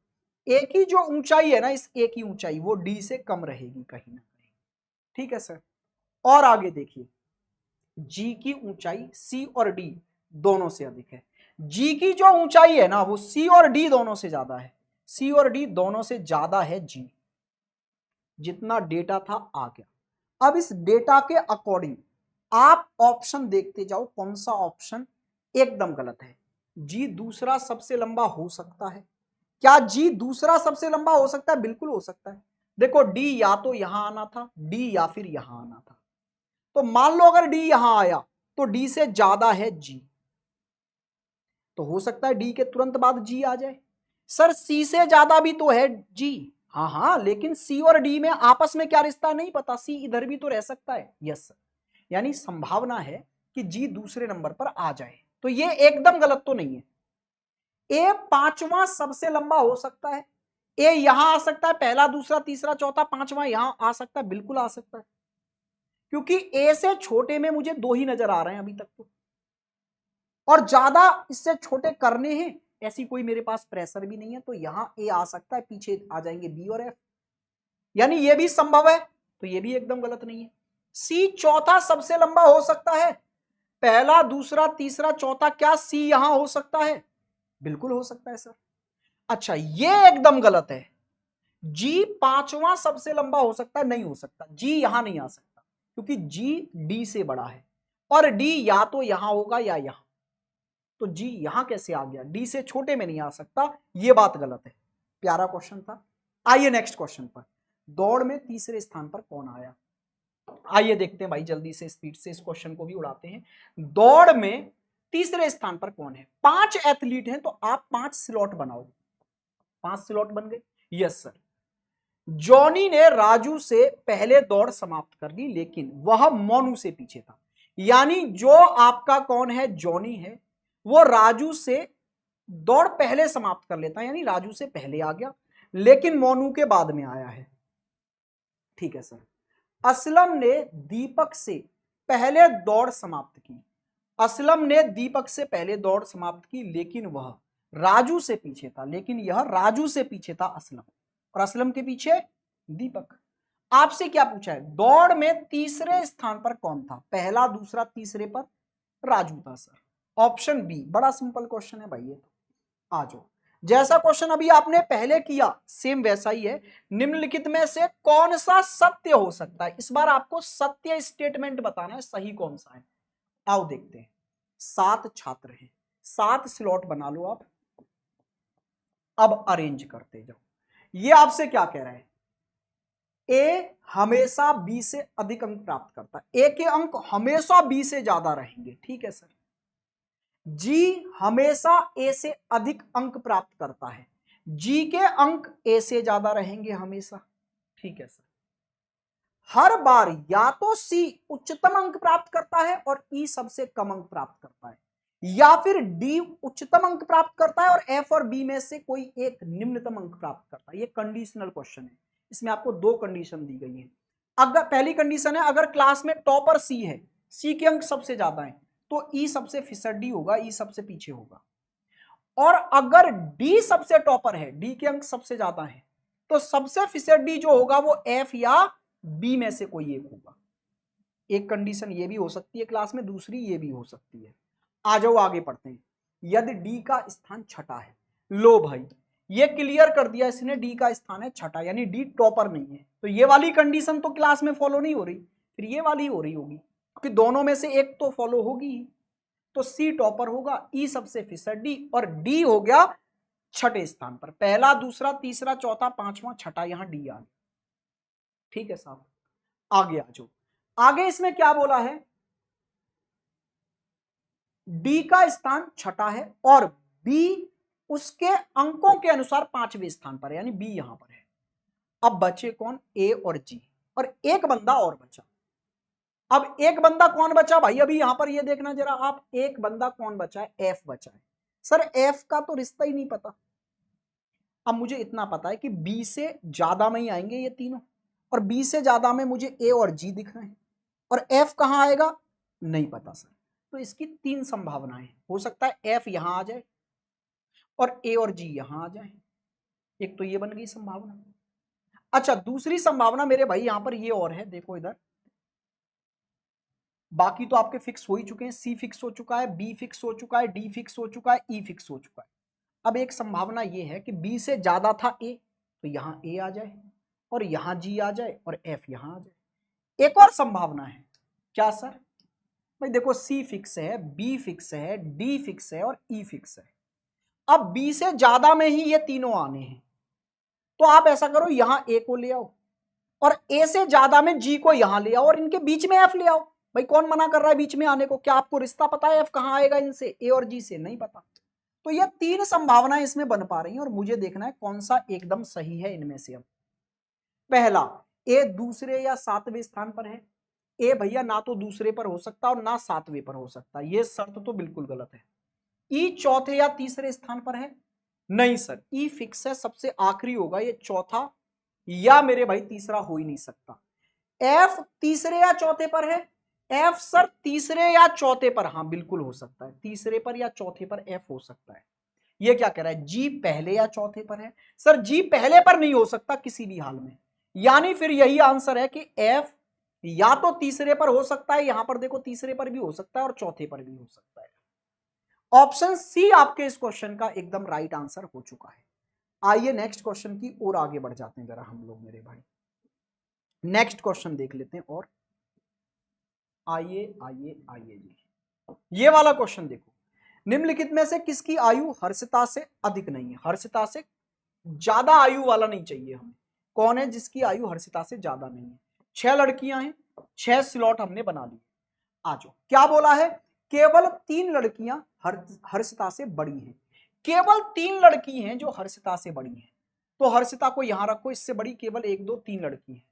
ए की जो ऊंचाई है ना, इस ए की ऊंचाई वो डी से कम रहेगी कहीं ना कहीं। ठीक है सर। और आगे देखिए, जी की ऊंचाई सी और डी दोनों से अधिक है। जी की जो ऊंचाई है ना वो सी और डी दोनों से ज्यादा है। सी और डी दोनों से ज्यादा है जी। जितना डेटा था आ गया। अब इस डेटा के अकॉर्डिंग आप ऑप्शन देखते जाओ, कौन सा ऑप्शन एकदम गलत है। जी दूसरा सबसे लंबा हो सकता है। क्या जी दूसरा सबसे लंबा हो सकता है? बिल्कुल हो सकता है। देखो डी या तो यहां आना था, डी या फिर यहां आना था। तो मान लो अगर डी यहां आया तो डी से ज्यादा है जी, तो हो सकता है डी के तुरंत बाद जी आ जाए। सर सी से ज्यादा भी तो है जी। हाँ हाँ, लेकिन सी और डी में आपस में क्या रिश्ता है नहीं पता, सी इधर भी तो रह सकता है। यस सर, यानी संभावना है कि जी दूसरे नंबर पर आ जाए। तो ये एकदम गलत तो नहीं है। ए पांचवा सबसे लंबा हो सकता है। ए यहां आ सकता है, पहला दूसरा तीसरा चौथा पांचवा यहां आ सकता है, बिल्कुल आ सकता है। क्योंकि ए से छोटे में मुझे दो ही नजर आ रहे हैं अभी तक तो, और ज्यादा इससे छोटे करने हैं ऐसी कोई मेरे पास प्रेशर भी नहीं है। तो यहां ए आ सकता है, पीछे आ जाएंगे बी और एफ, यानी ये भी संभव है। तो ये भी एकदम गलत नहीं है। सी चौथा सबसे लंबा हो सकता है। पहला दूसरा तीसरा चौथा, क्या सी यहां हो सकता है? बिल्कुल हो सकता है सर। अच्छा ये एकदम गलत है। जी पांचवा सबसे लंबा हो सकता है? नहीं हो सकता, जी यहां नहीं आ सकता क्योंकि जी डी से बड़ा है और डी या तो यहां होगा या यहां। तो जी यहां कैसे आ गया? डी से छोटे में नहीं आ सकता, यह बात गलत है। प्यारा क्वेश्चन था। आइए नेक्स्ट क्वेश्चन पर। दौड़ में तीसरे स्थान पर कौन आया? आइए देखते हैं भाई, जल्दी से स्पीड से इस क्वेश्चन को भी उड़ाते हैं। दौड़ में तीसरे स्थान पर कौन है? 5 एथलीट हैं तो आप 5 स्लॉट बनाओ। 5 स्लॉट बन गए। Yes sir. जॉनी ने राजू से पहले दौड़ समाप्त कर ली लेकिन वह मोनू से पीछे था। यानी जो आपका कौन है, जॉनी है, वो राजू से दौड़ पहले समाप्त कर लेता है, यानी राजू से पहले आ गया लेकिन मोनू के बाद में आया है। ठीक है सर। असलम ने दीपक से पहले दौड़ समाप्त की। असलम ने दीपक से पहले दौड़ समाप्त की लेकिन वह राजू से पीछे था, लेकिन यह राजू से पीछे था असलम, और असलम के पीछे दीपक। आपसे क्या पूछा है? दौड़ में तीसरे स्थान पर कौन था? पहला दूसरा तीसरे पर राजू था सर। Option B. बड़ा सिंपल क्वेश्चन है भाई ये तो। आ जाओ, जैसा क्वेश्चन अभी आपने पहले किया सेम वैसा ही है। निम्नलिखित में से कौन सा सत्य हो सकता है? इस बार आपको सत्य स्टेटमेंट बताना है, सही कौन सा है। आओ देखते हैं। 7 छात्र हैं, 7 स्लॉट बना लो आप। अब अरेंज करते जाओ। ये आपसे क्या कह रहा है? ए हमेशा बी से अधिक अंक प्राप्त करता है, ए के अंक हमेशा बी से ज्यादा रहेंगे। ठीक है सर। जी हमेशा ए से अधिक अंक प्राप्त करता है, जी के अंक ए से ज्यादा रहेंगे हमेशा। ठीक है सर। हर बार या तो सी उच्चतम अंक प्राप्त करता है और ई सबसे कम अंक प्राप्त करता है, या फिर डी उच्चतम अंक प्राप्त करता है और एफ और बी में से कोई एक निम्नतम अंक प्राप्त करता है। ये कंडीशनल क्वेश्चन है, इसमें आपको 2 कंडीशन दी गई है। अगर पहली कंडीशन है, अगर क्लास में टॉपर सी है, सी के अंक सबसे ज्यादा है, तो ई सबसे फिसर डी होगा, ई सबसे पीछे होगा। और अगर डी सबसे टॉपर है, डी के अंक सबसे ज्यादा है, तो सबसे फिसर डी जो होगा वो एफ या बी में से कोई एक होगा। एक कंडीशन ये भी हो सकती है क्लास में, दूसरी ये भी हो सकती है। आ जाओ आगे पढ़ते हैं। यदि डी का स्थान छठा है, लो भाई ये क्लियर कर दिया इसने, डी का स्थान है छठा, यानी डी टॉपर नहीं है। तो ये वाली कंडीशन तो क्लास में फॉलो नहीं हो रही, फिर ये वाली हो रही होगी, क्योंकि दोनों में से एक तो फॉलो होगी ही। तो सी टॉपर होगा, ई सबसे फिसर डी, और डी हो गया छठे स्थान पर। पहला दूसरा तीसरा चौथा पांचवा छठा, यहां डी आ गया। ठीक है साहब। आगे आ जाओ। आगे इसमें क्या बोला है? डी का स्थान छठा है और बी उसके अंकों के अनुसार 5वें स्थान पर है, यानी बी यहां पर है। अब बचे कौन? ए और जी, और एक बंदा और बचा। अब एक बंदा कौन बचा भाई? अभी यहां पर ये देखना जरा आप, एक बंदा कौन बचा है? एफ बचा है। सर एफ का तो रिश्ता ही नहीं पता। अब मुझे इतना पता है कि बी से ज्यादा में ही आएंगे ये तीनों, और बी से ज्यादा में मुझे ए और जी दिख रहे हैं, और एफ कहां आएगा नहीं पता सर। तो इसकी 3 संभावनाएं हो सकता है एफ यहां आ जाए और ए और जी यहां आ जाए। एक तो ये बन गई संभावना। अच्छा, दूसरी संभावना मेरे भाई यहां पर ये और है, देखो इधर, बाकी तो आपके फिक्स हो ही चुके हैं। सी फिक्स हो चुका है, बी फिक्स हो चुका है, डी फिक्स हो चुका है, ई फिक्स हो चुका है। अब एक संभावना ये है कि बी से ज्यादा था ए, तो यहां ए आ जाए और यहां जी आ जाए और एफ यहां आ जाए। एक और संभावना है, क्या सर? भाई देखो, सी फिक्स है, बी फिक्स है, डी फिक्स है और ई फिक्स है। अब बी से ज्यादा में ही ये तीनों आने हैं, तो आप ऐसा करो, यहां ए को ले आओ और ए से ज्यादा में जी को यहां ले आओ और इनके बीच में एफ ले आओ। भाई कौन मना कर रहा है बीच में आने को? क्या आपको रिश्ता पता है एफ कहां आएगा इनसे, ए और जी से? नहीं पता। तो ये 3 संभावनाएं इसमें बन पा रही हैं और मुझे देखना है कौन सा एकदम सही है इनमें से। अब पहला, ए दूसरे या 7वें स्थान पर है। ए भैया ना तो दूसरे पर हो सकता और ना 7वें पर हो सकता, ये शर्त तो बिल्कुल गलत है। ई चौथे या तीसरे स्थान पर है? नहीं सर, ई फिक्स है, सबसे आखिरी होगा, ये चौथा या मेरे भाई तीसरा हो ही नहीं सकता। एफ तीसरे या चौथे पर है? एफ सर तीसरे या चौथे पर, हाँ बिल्कुल हो सकता है, तीसरे पर या चौथे पर एफ हो सकता है। ये क्या कह रहा है, जी पहले या चौथे पर है? सर जी पहले पर नहीं हो सकता किसी भी हाल में, यानी फिर यही आंसर है कि एफ या तो तीसरे पर हो सकता है, यहां पर देखो तीसरे पर भी हो सकता है और चौथे पर भी हो सकता है। ऑप्शन सी आपके इस क्वेश्चन का एकदम राइट आंसर हो चुका है। आइए नेक्स्ट क्वेश्चन की ओर आगे बढ़ जाते हैं जरा हम लोग मेरे भाई। नेक्स्ट क्वेश्चन देख लेते हैं और आइए आइए आइए जी, ये वाला क्वेश्चन देखो, निम्नलिखित में से किसकी आयु हर्षिता से अधिक नहीं है? हर्षिता से ज्यादा आयु वाला नहीं चाहिए हमें। कौन है जिसकी आयु हर्षिता से ज्यादा नहीं है? 6 लड़कियां हैं, 6 स्लॉट हमने बना लिए। आ जाओ, क्या बोला है? केवल 3 लड़कियां हर्षिता से बड़ी हैं। केवल 3 लड़की हैं जो हर्षिता से बड़ी हैं, तो हर्षिता को यहां रखो, इससे बड़ी केवल 1 2 3 लड़की हैं।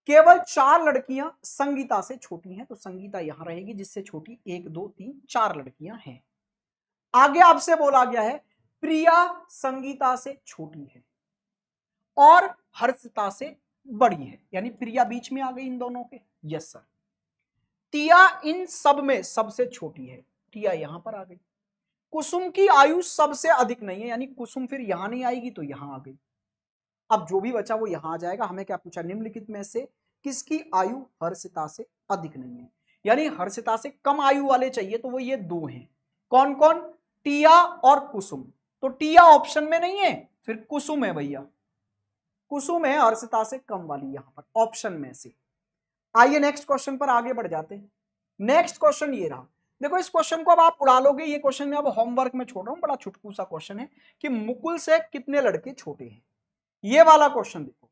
केवल 4 लड़कियां संगीता से छोटी हैं, तो संगीता यहां रहेगी, जिससे छोटी 1 2 3 4 लड़कियां हैं। आगे आपसे बोला गया है प्रिया संगीता से छोटी है और हर्षिता से बड़ी है, यानी प्रिया बीच में आ गई इन दोनों के। Yes sir. टिया इन सब में सबसे छोटी है, टिया यहां पर आ गई। कुसुम की आयु सबसे अधिक नहीं है, यानी कुसुम फिर यहां नहीं आएगी तो यहां आ गई। अब जो भी बचा वो यहां आ जाएगा। हमें क्या पूछा, निम्नलिखित में से किसकी आयु हर्षिता से अधिक नहीं है? यानी हर्षिता से कम आयु वाले चाहिए, तो वो ये 2 हैं। कौन कौन? टिया और कुसुम। तो टिया ऑप्शन में नहीं है, फिर कुसुम है भैया, कुसुम है हर्षिता से कम वाली यहां पर ऑप्शन में से। आइए नेक्स्ट क्वेश्चन पर आगे बढ़ जाते हैं। नेक्स्ट क्वेश्चन ये रहा, देखो इस क्वेश्चन को अब आप उड़ा लोगे। ये क्वेश्चन मैं अब होमवर्क में छोड़ रहा हूं, बड़ा छुटकू सा क्वेश्चन है कि मुकुल से कितने लड़के छोटे हैं। ये वाला क्वेश्चन देखो,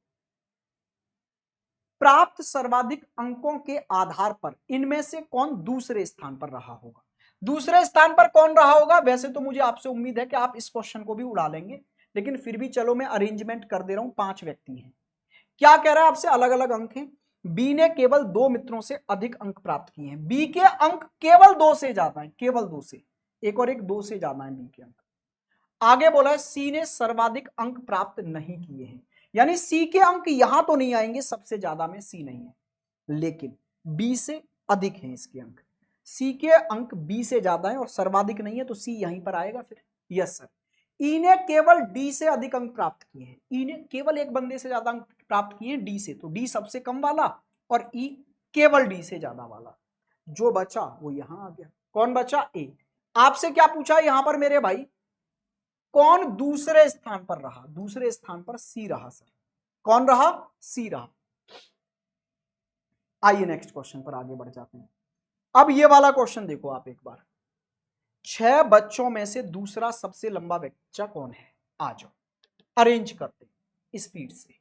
प्राप्त सर्वाधिक अंकों के आधार पर इनमें से कौन दूसरे स्थान पर रहा होगा? दूसरे स्थान पर कौन रहा होगा? वैसे तो मुझे आपसे उम्मीद है कि आप इस क्वेश्चन को भी उड़ा लेंगे, लेकिन फिर भी चलो मैं अरेंजमेंट कर दे रहा हूं। 5 व्यक्ति हैं। क्या कह रहा है आपसे? अलग अलग अंक हैं। बी ने केवल 2 मित्रों से अधिक अंक प्राप्त किए हैं। बी के अंक केवल 2 से ज्यादा हैं, केवल 2 से, एक और एक 2 से ज्यादा है बी के अंक। आगे बोला है सी ने सर्वाधिक अंक प्राप्त नहीं किए हैं, यानी सी के अंक यहां तो नहीं आएंगे, सबसे ज्यादा में सी नहीं है, लेकिन बी से अधिक हैं इसके अंक। सी के अंक बी से ज्यादा है और सर्वाधिक नहीं है, तो सी यहीं पर आएगा फिर। Yes sir. ई ने केवल डी से अधिक अंक प्राप्त किए हैं। ई ने केवल एक बंदे से ज्यादा अंक प्राप्त किए हैं डी से, तो डी सबसे कम वाला और ई केवल डी से ज्यादा वाला। जो बचा वो यहां आ गया। कौन बचा? ए। आपसे क्या पूछा यहां पर मेरे भाई, कौन दूसरे स्थान पर रहा? दूसरे स्थान पर सी रहा सर। कौन रहा? सी रहा। आइए नेक्स्ट क्वेश्चन पर आगे बढ़ जाते हैं। अब ये वाला क्वेश्चन देखो आप एक बार, 6 बच्चों में से दूसरा सबसे लंबा बच्चा कौन है? आ जाओ अरेंज करते स्पीड से।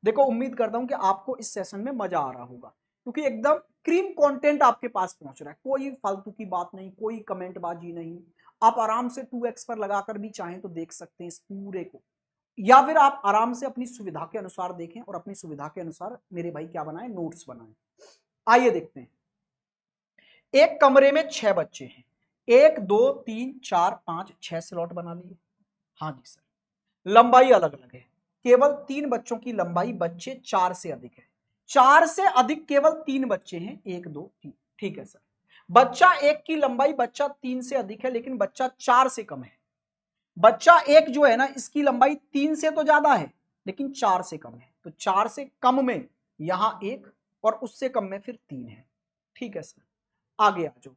देखो उम्मीद करता हूं कि आपको इस सेशन में मजा आ रहा होगा, क्योंकि एकदम क्रीम कंटेंट आपके पास पहुंच रहा है। कोई फालतू की बात नहीं, कोई कमेंटबाजी नहीं। आप आराम से 2x पर लगाकर भी चाहें तो देख सकते हैं इस पूरे को, या फिर आप आराम से अपनी सुविधा के अनुसार देखें और अपनी सुविधा के अनुसार मेरे भाई क्या बनाएं, नोट्स बनाएं। आइए देखते हैं। एक कमरे में 6 बच्चे हैं। 1 2 3 4 5 6 स्लॉट बना लिए। हाँ जी सर। लंबाई अलग अलग है, केवल 3 बच्चों की लंबाई बच्चे 4 से अधिक है। 4 से अधिक केवल 3 बच्चे हैं, 1 2 3। ठीक है सर। बच्चा एक की लंबाई बच्चा 3 से अधिक है लेकिन बच्चा 4 से कम है। बच्चा एक जो है ना इसकी लंबाई 3 से तो ज्यादा है लेकिन 4 से कम है, तो 4 से कम में यहां एक और उससे कम में फिर 3 है। ठीक है सर, आगे आ जाओ।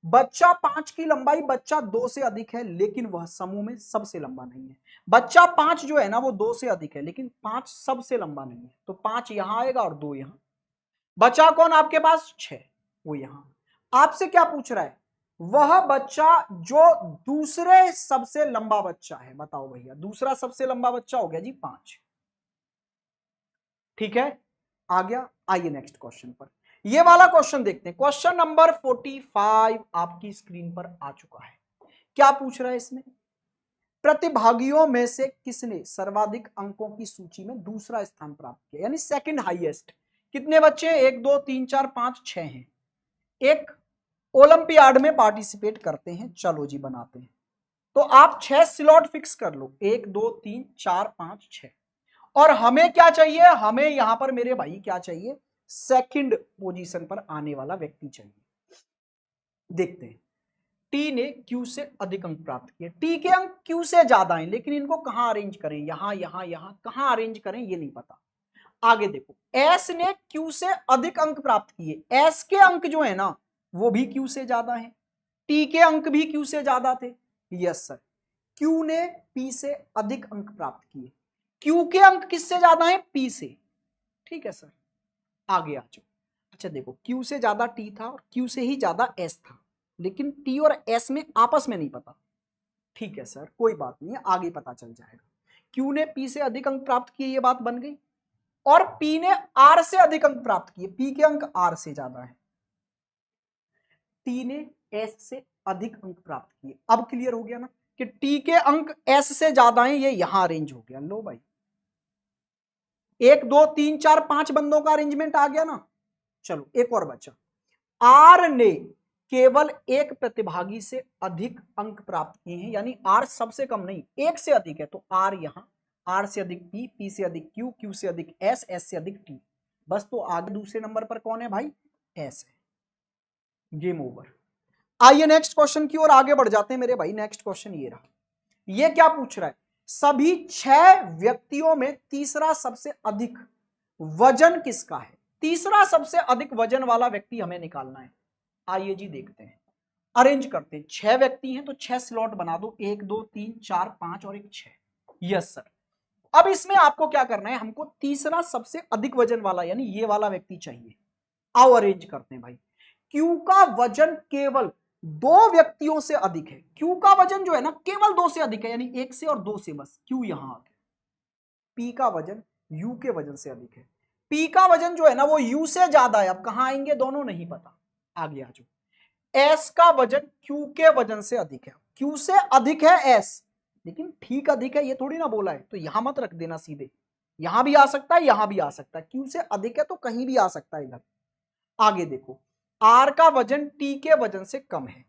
बच्चा 5 की लंबाई बच्चा 2 से अधिक है लेकिन वह समूह में सबसे लंबा नहीं है। बच्चा 5 जो है ना वो 2 से अधिक है लेकिन 5 सबसे लंबा नहीं है, तो 5 यहां आएगा और 2 यहां। बचा कौन आपके पास? 6, वो यहां। आपसे क्या पूछ रहा है? वह बच्चा जो दूसरे सबसे लंबा बच्चा है, बताओ भैया, दूसरा सबसे लंबा बच्चा हो गया जी 5। ठीक है, आ गया। आइए नेक्स्ट क्वेश्चन पर, ये वाला क्वेश्चन देखते हैं। क्वेश्चन नंबर 45 आपकी स्क्रीन पर आ चुका है। क्या पूछ रहा है इसमें? प्रतिभागियों में से किसने सर्वाधिक अंकों की सूची में दूसरा स्थान प्राप्त किया, यानी सेकंड हाईएस्ट। कितने बच्चे? 1 2 3 4 5 6 हैं। एक ओलंपियाड में पार्टिसिपेट करते हैं। चलो जी बनाते हैं। तो आप 6 स्लॉट फिक्स कर लो, 1 2 3 4 5 6। और हमें क्या चाहिए? हमें यहां पर मेरे भाई क्या चाहिए? सेकंड पोजीशन पर आने वाला व्यक्ति चाहिए। देखते हैं। टी ने क्यू से अधिक अंक प्राप्त किए। टी के अंक क्यू से ज्यादा हैं लेकिन इनको कहां अरेंज करें? यहां यहां यहां, कहां अरेंज करें ये नहीं पता। आगे देखो, एस ने क्यू से अधिक अंक प्राप्त किए। एस के अंक जो है ना वो भी क्यू से ज्यादा है, टी के अंक भी क्यू से ज्यादा थे। यस सर, क्यू ने पी से अधिक अंक प्राप्त किए। क्यू के अंक किससे ज्यादा है? पी से। ठीक है सर, आगे आ जाओ। अच्छा देखो, क्यू से ज्यादा टी था और क्यू से ही ज्यादा एस था, लेकिन टी और एस में आपस में नहीं पता। ठीक है सर, कोई बात नहीं है, आगे पता चल जाएगा। क्यू ने पी से अधिक अंक प्राप्त किए, ये बात बन गई। और पी ने आर से अधिक अंक प्राप्त किए, पी के अंक आर से ज्यादा है। टी ने एस से अधिक अंक प्राप्त किए। अब क्लियर हो गया ना कि टी के अंक एस से ज्यादा हैं, ये यहां अरेंज हो गया। लो भाई, 1 2 3 4 5 बंदों का अरेंजमेंट आ गया ना। चलो एक और बचा। आर ने केवल एक प्रतिभागी से अधिक अंक प्राप्त किए हैं, यानी आर सबसे कम नहीं, एक से अधिक है, तो आर यहां, आर से अधिक पी, पी से अधिक क्यू, क्यू से अधिक एस, एस से अधिक टी। बस, तो आगे दूसरे नंबर पर कौन है भाई? एस है। Game over. आइए नेक्स्ट क्वेश्चन की ओर आगे बढ़ जाते हैं मेरे भाई। नेक्स्ट क्वेश्चन ये रहा। ये क्या पूछ रहा है? सभी 6 व्यक्तियों में तीसरा सबसे अधिक वजन किसका है? तीसरा सबसे अधिक वजन वाला व्यक्ति हमें निकालना है। आइए जी देखते हैं, अरेंज करते हैं। 6 व्यक्ति हैं तो 6 स्लॉट बना दो, 1 2 3 4 5 और एक 6। यस सर, अब इसमें आपको क्या करना है? हमको तीसरा सबसे अधिक वजन वाला यानी ये वाला व्यक्ति चाहिए। आओ अरेंज करते हैं भाई। क्यू का वजन केवल 2 व्यक्तियों से अधिक है। क्यू का वजन जो है ना केवल 2 से अधिक है, यानी 1 से और 2 से, बस क्यू यहां आ गया। पी का वजन यू के वजन से अधिक है। पी का वजन जो है ना वो यू से ज्यादा है। अब कहां आएंगे दोनों नहीं पता, आगे आ जाओ। एस का वजन क्यू के वजन से अधिक है। क्यू से अधिक है एस, लेकिन ठीक अधिक है ये थोड़ी ना बोला है, तो यहां मत रख देना सीधे, यहां भी आ सकता है, यहां भी आ सकता है। क्यू से अधिक है तो कहीं भी आ सकता है इधर। आगे देखो, आर का वजन टी के वजन से कम है।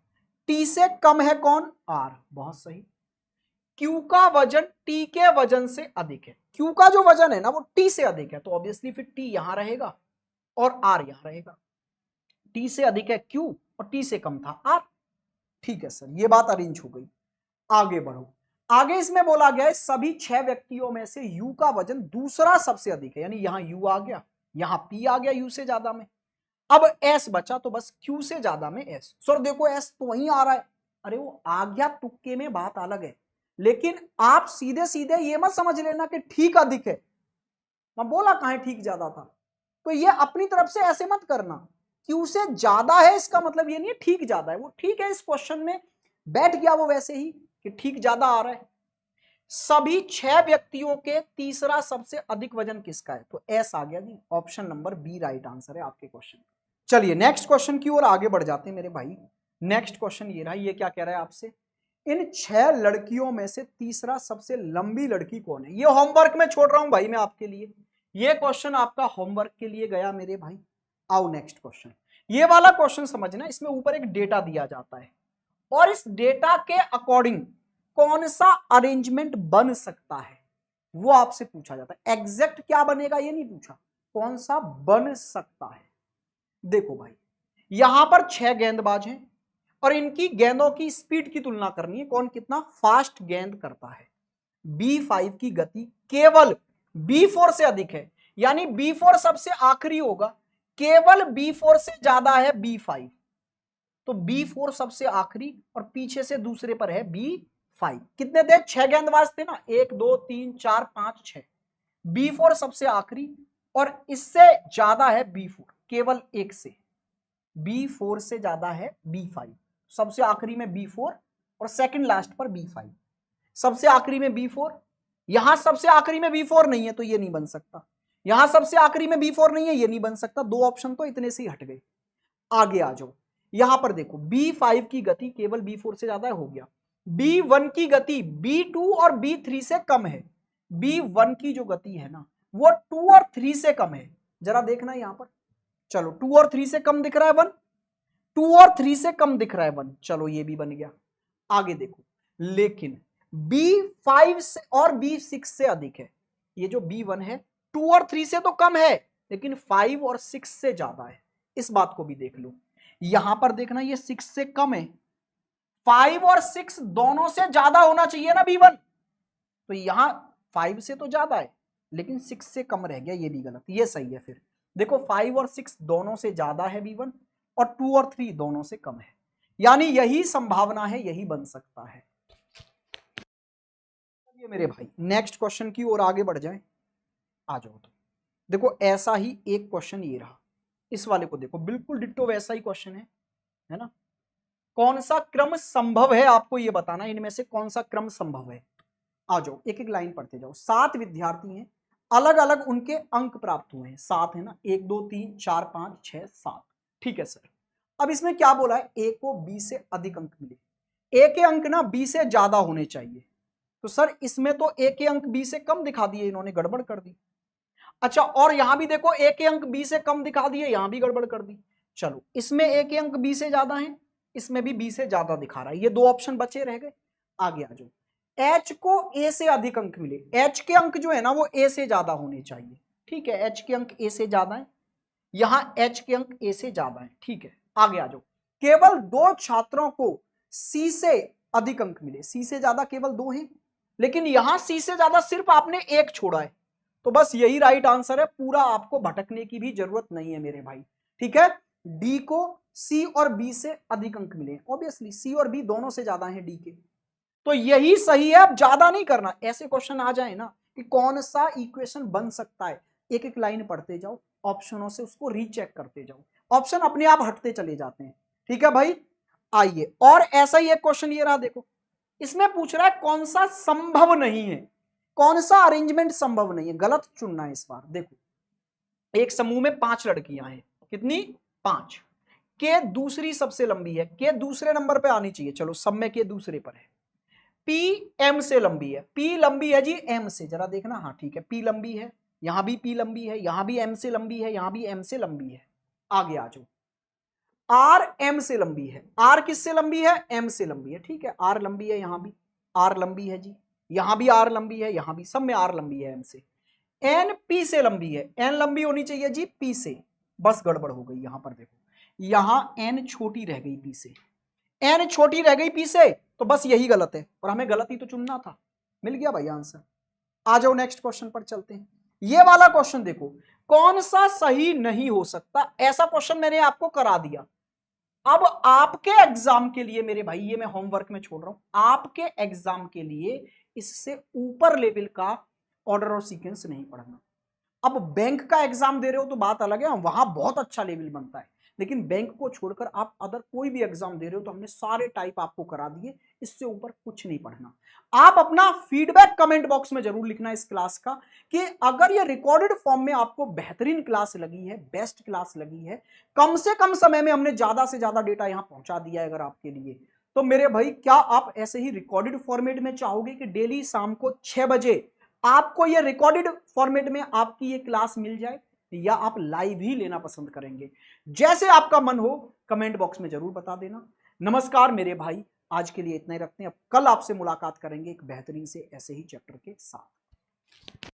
टी से कम है कौन? आर, बहुत सही। क्यू का वजन टी के वजन से अधिक है। क्यू का जो वजन है ना वो टी से अधिक है, तो ऑब्वियसली फिर टी यहां रहेगा और आर यहां रहेगा। टी से अधिक है क्यू और टी से कम था आर। ठीक है सर, ये बात अरेंज हो गई। आगे बढ़ो। आगे इसमें बोला गया है सभी 6 व्यक्तियों में से यू का वजन दूसरा सबसे अधिक है, यानी यहां यू आ गया, यहां पी आ गया यू से ज्यादा में। अब एस बचा, तो बस क्यू से ज्यादा में एस। सर देखो एस तो वहीं आ रहा है। अरे वो आ गया तुक्के में, बात अलग है, लेकिन आप सीधे सीधे ये मत समझ लेना कि ठीक अधिक है। मैं बोला कहां ठीक ज्यादा था, तो ये अपनी तरफ से ऐसे मत करना। क्यू से ज्यादा है इसका मतलब ये नहीं है ठीक ज्यादा है, वो ठीक है इस क्वेश्चन में बैठ गया वो वैसे ही कि ठीक ज्यादा आ रहा है। सभी 6 व्यक्तियों के तीसरा सबसे अधिक वजन किसका है? तो एस आ गया जी, option number B right answer है आपके क्वेश्चन। चलिए नेक्स्ट क्वेश्चन की ओर आगे बढ़ जाते हैं मेरे भाई। नेक्स्ट क्वेश्चन ये रहा। ये क्या कह रहा है आपसे? इन 6 लड़कियों में से तीसरा सबसे लंबी लड़की कौन है? ये होमवर्क में छोड़ रहा हूं भाई मैं आपके लिए, ये क्वेश्चन आपका होमवर्क के लिए गया मेरे भाई। आओ नेक्स्ट क्वेश्चन। ये वाला क्वेश्चन समझना, इसमें ऊपर एक डेटा दिया जाता है और इस डेटा के अकॉर्डिंग कौन सा अरेंजमेंट बन सकता है वो आपसे पूछा जाता है। एग्जैक्ट क्या बनेगा ये नहीं पूछा, कौन सा बन सकता है। देखो भाई, यहां पर 6 गेंदबाज हैं और इनकी गेंदों की स्पीड की तुलना करनी है, कौन कितना फास्ट गेंद करता है। B5 की गति केवल B4 से अधिक है, यानी B4 सबसे आखिरी होगा, केवल B4 से ज्यादा है B5, तो B4 सबसे आखिरी और पीछे से दूसरे पर है B5। कितने थे? 6 गेंदबाज थे ना, 1 2 3 4 5 6। B4 सबसे आखिरी और इससे ज्यादा है B4 केवल एक से, B4 से ज्यादा है B5, सबसे आखिरी में B4 और सेकंड लास्ट पर B5, सबसे आखिरी में B4। यहां सबसे आखिरी में B4 नहीं है तो ये नहीं बन सकता, यहां सबसे आखिरी में B4 नहीं है, ये नहीं बन सकता। दो ऑप्शन तो इतने से ही हट गए। आगे आ जाओ, यहां पर देखो B5 की गति केवल B4 से ज्यादा हो गया, B1 की गति B2 और B3 से कम है। B1 की जो गति है ना वो 2 और 3 से कम है, जरा देखना यहां पर। चलो 2 और 3 से कम दिख रहा है 1, 2 और 3 से कम दिख रहा है 1, चलो ये भी बन गया। आगे देखो, लेकिन B5 से और B6 से अधिक है। ये जो B1 है 2 और 3 से तो कम है, लेकिन 5 और 6 से ज्यादा है, इस बात को भी देख लो। यहां पर देखना ये 6 से कम है, 5 और 6 दोनों से ज्यादा होना चाहिए ना B1, तो यहां 5 से तो ज्यादा है लेकिन 6 से कम रह गया, ये भी गलत, ये सही है। फिर देखो 5 और 6 दोनों से ज्यादा है B1 और 2 और 3 दोनों से कम है, यानी यही संभावना है, यही बन सकता है। ये मेरे भाई नेक्स्ट क्वेश्चन की ओर आगे बढ़ जाएं, आ जाओ। तो देखो ऐसा ही एक क्वेश्चन ये रहा, इस वाले को देखो, बिल्कुल डिट्टो वैसा ही क्वेश्चन है ना। कौन सा क्रम संभव है, आपको ये बताना इनमें से कौन सा क्रम संभव है। आ जाओ एक एक लाइन पढ़ते जाओ। 7 विद्यार्थी हैं, अलग अलग उनके अंक प्राप्त हुए हैं, 7 है ना, 1 2 3 4 5 6 7, ठीक है सर। अब इसमें क्या बोला है, ए को बी से अधिक अंक मिले, ए के अंक ना बी से ज्यादा होने चाहिए, तो सर इसमें तो ए के अंक बी से कम दिखा दिए, इन्होंने गड़बड़ कर दी। अच्छा, और यहां भी देखो ए के अंक बी से कम दिखा दिए, यहां भी गड़बड़ कर दी। चलो इसमें ए के अंक बी से ज्यादा हैं, इसमें भी बी से ज्यादा दिखा रहा है, ये दो ऑप्शन बचे रह गए। आगे आ जाओ, एच को ए से अधिक अंक मिले, एच के अंक जो है ना वो ए से ज्यादा होने चाहिए, ठीक है, एच के अंक ए से ज्यादा है, यहां एच के अंक ए से ज्यादा है, ठीक है। आगे आ जाओ, केवल 2 छात्रों को सी से अधिक अंक मिले, सी से ज्यादा केवल 2 हैं, लेकिन यहां सी से ज्यादा सिर्फ आपने एक छोड़ा है, तो बस यही राइट आंसर है, पूरा आपको भटकने की भी जरूरत नहीं है मेरे भाई, ठीक है। डी को सी और बी से अधिक अंक मिले, ऑब्वियसली सी और बी दोनों से ज्यादा है डी के, तो यही सही है। अब ज्यादा नहीं करना, ऐसे क्वेश्चन आ जाए ना कि कौन सा इक्वेशन बन सकता है, एक एक लाइन पढ़ते जाओ, ऑप्शनों से उसको रीचेक करते जाओ, ऑप्शन अपने आप हटते चले जाते हैं, ठीक है भाई। आइए, और ऐसा ही एक क्वेश्चन ये रहा, देखो इसमें पूछ रहा है कौन सा संभव नहीं है, कौन सा अरेंजमेंट संभव नहीं है, गलत चुनना है इस बार। देखो एक समूह में 5 लड़कियां हैं, कितनी, 5, के दूसरी सबसे लंबी है, के दूसरे नंबर पे आनी चाहिए, चलो सब में के दूसरे पर है, पी एम से लंबी है, पी लंबी है जी एम से, जरा देखना, हाँ ठीक है, पी लंबी है, यहां भी पी लंबी है, यहां भी एम से लंबी है, यहां भी एम से लंबी है। आगे आ जाओ, आर एम से लंबी है, आर किससे लंबी है, एम से लंबी है, ठीक है, आर लंबी है, यहां भी आर लंबी है जी, यहां भी आर लंबी है, यहां भी, सब में आर लंबी है एम से। एन पी से लंबी है, एन लंबी होनी चाहिए जी पी से, बस गड़बड़ हो गई यहां पर, देखो यहां एन छोटी रह गई पी से, एन छोटी रह गई पी से, तो बस यही गलत है, और हमें गलत ही तो चुनना था, मिल गया भाई आंसर। आ जाओ नेक्स्ट क्वेश्चन पर चलते हैं। ये वाला क्वेश्चन देखो, कौन सा सही नहीं हो सकता, ऐसा क्वेश्चन मैंने आपको करा दिया। अब आपके एग्जाम के लिए मेरे भाई, ये मैं होमवर्क में छोड़ रहा हूं, आपके एग्जाम के लिए इससे ऊपर लेवल का ऑर्डर और सीक्वेंस नहीं पढ़ना। अब बैंक का एग्जाम दे रहे हो तो बात अलग है, वहां बहुत अच्छा लेवल बनता है, लेकिन बैंक को छोड़कर आप अदर कोई भी एग्जाम दे रहे हो तो हमने सारे टाइप आपको करा दिए, इससे ऊपर कुछ नहीं पढ़ना। आप अपना फीडबैक कमेंट बॉक्स में जरूर लिखना इस क्लास का, कि अगर ये रिकॉर्डेड फॉर्म में आपको बेहतरीन क्लास लगी है, बेस्ट क्लास लगी है, कम से कम समय में हमने ज्यादा से ज्यादा डेटा यहां पहुंचा दिया है अगर आपके लिए, तो मेरे भाई क्या आप ऐसे ही रिकॉर्डेड फॉर्मेट में चाहोगे कि डेली शाम को 6 बजे आपको ये रिकॉर्डेड फॉर्मेट में आपकी ये क्लास मिल जाए, या आप लाइव ही लेना पसंद करेंगे? जैसे आपका मन हो कमेंट बॉक्स में जरूर बता देना। नमस्कार मेरे भाई, आज के लिए इतना ही रखते हैं, अब कल आपसे मुलाकात करेंगे एक बेहतरीन से ऐसे ही चैप्टर के साथ।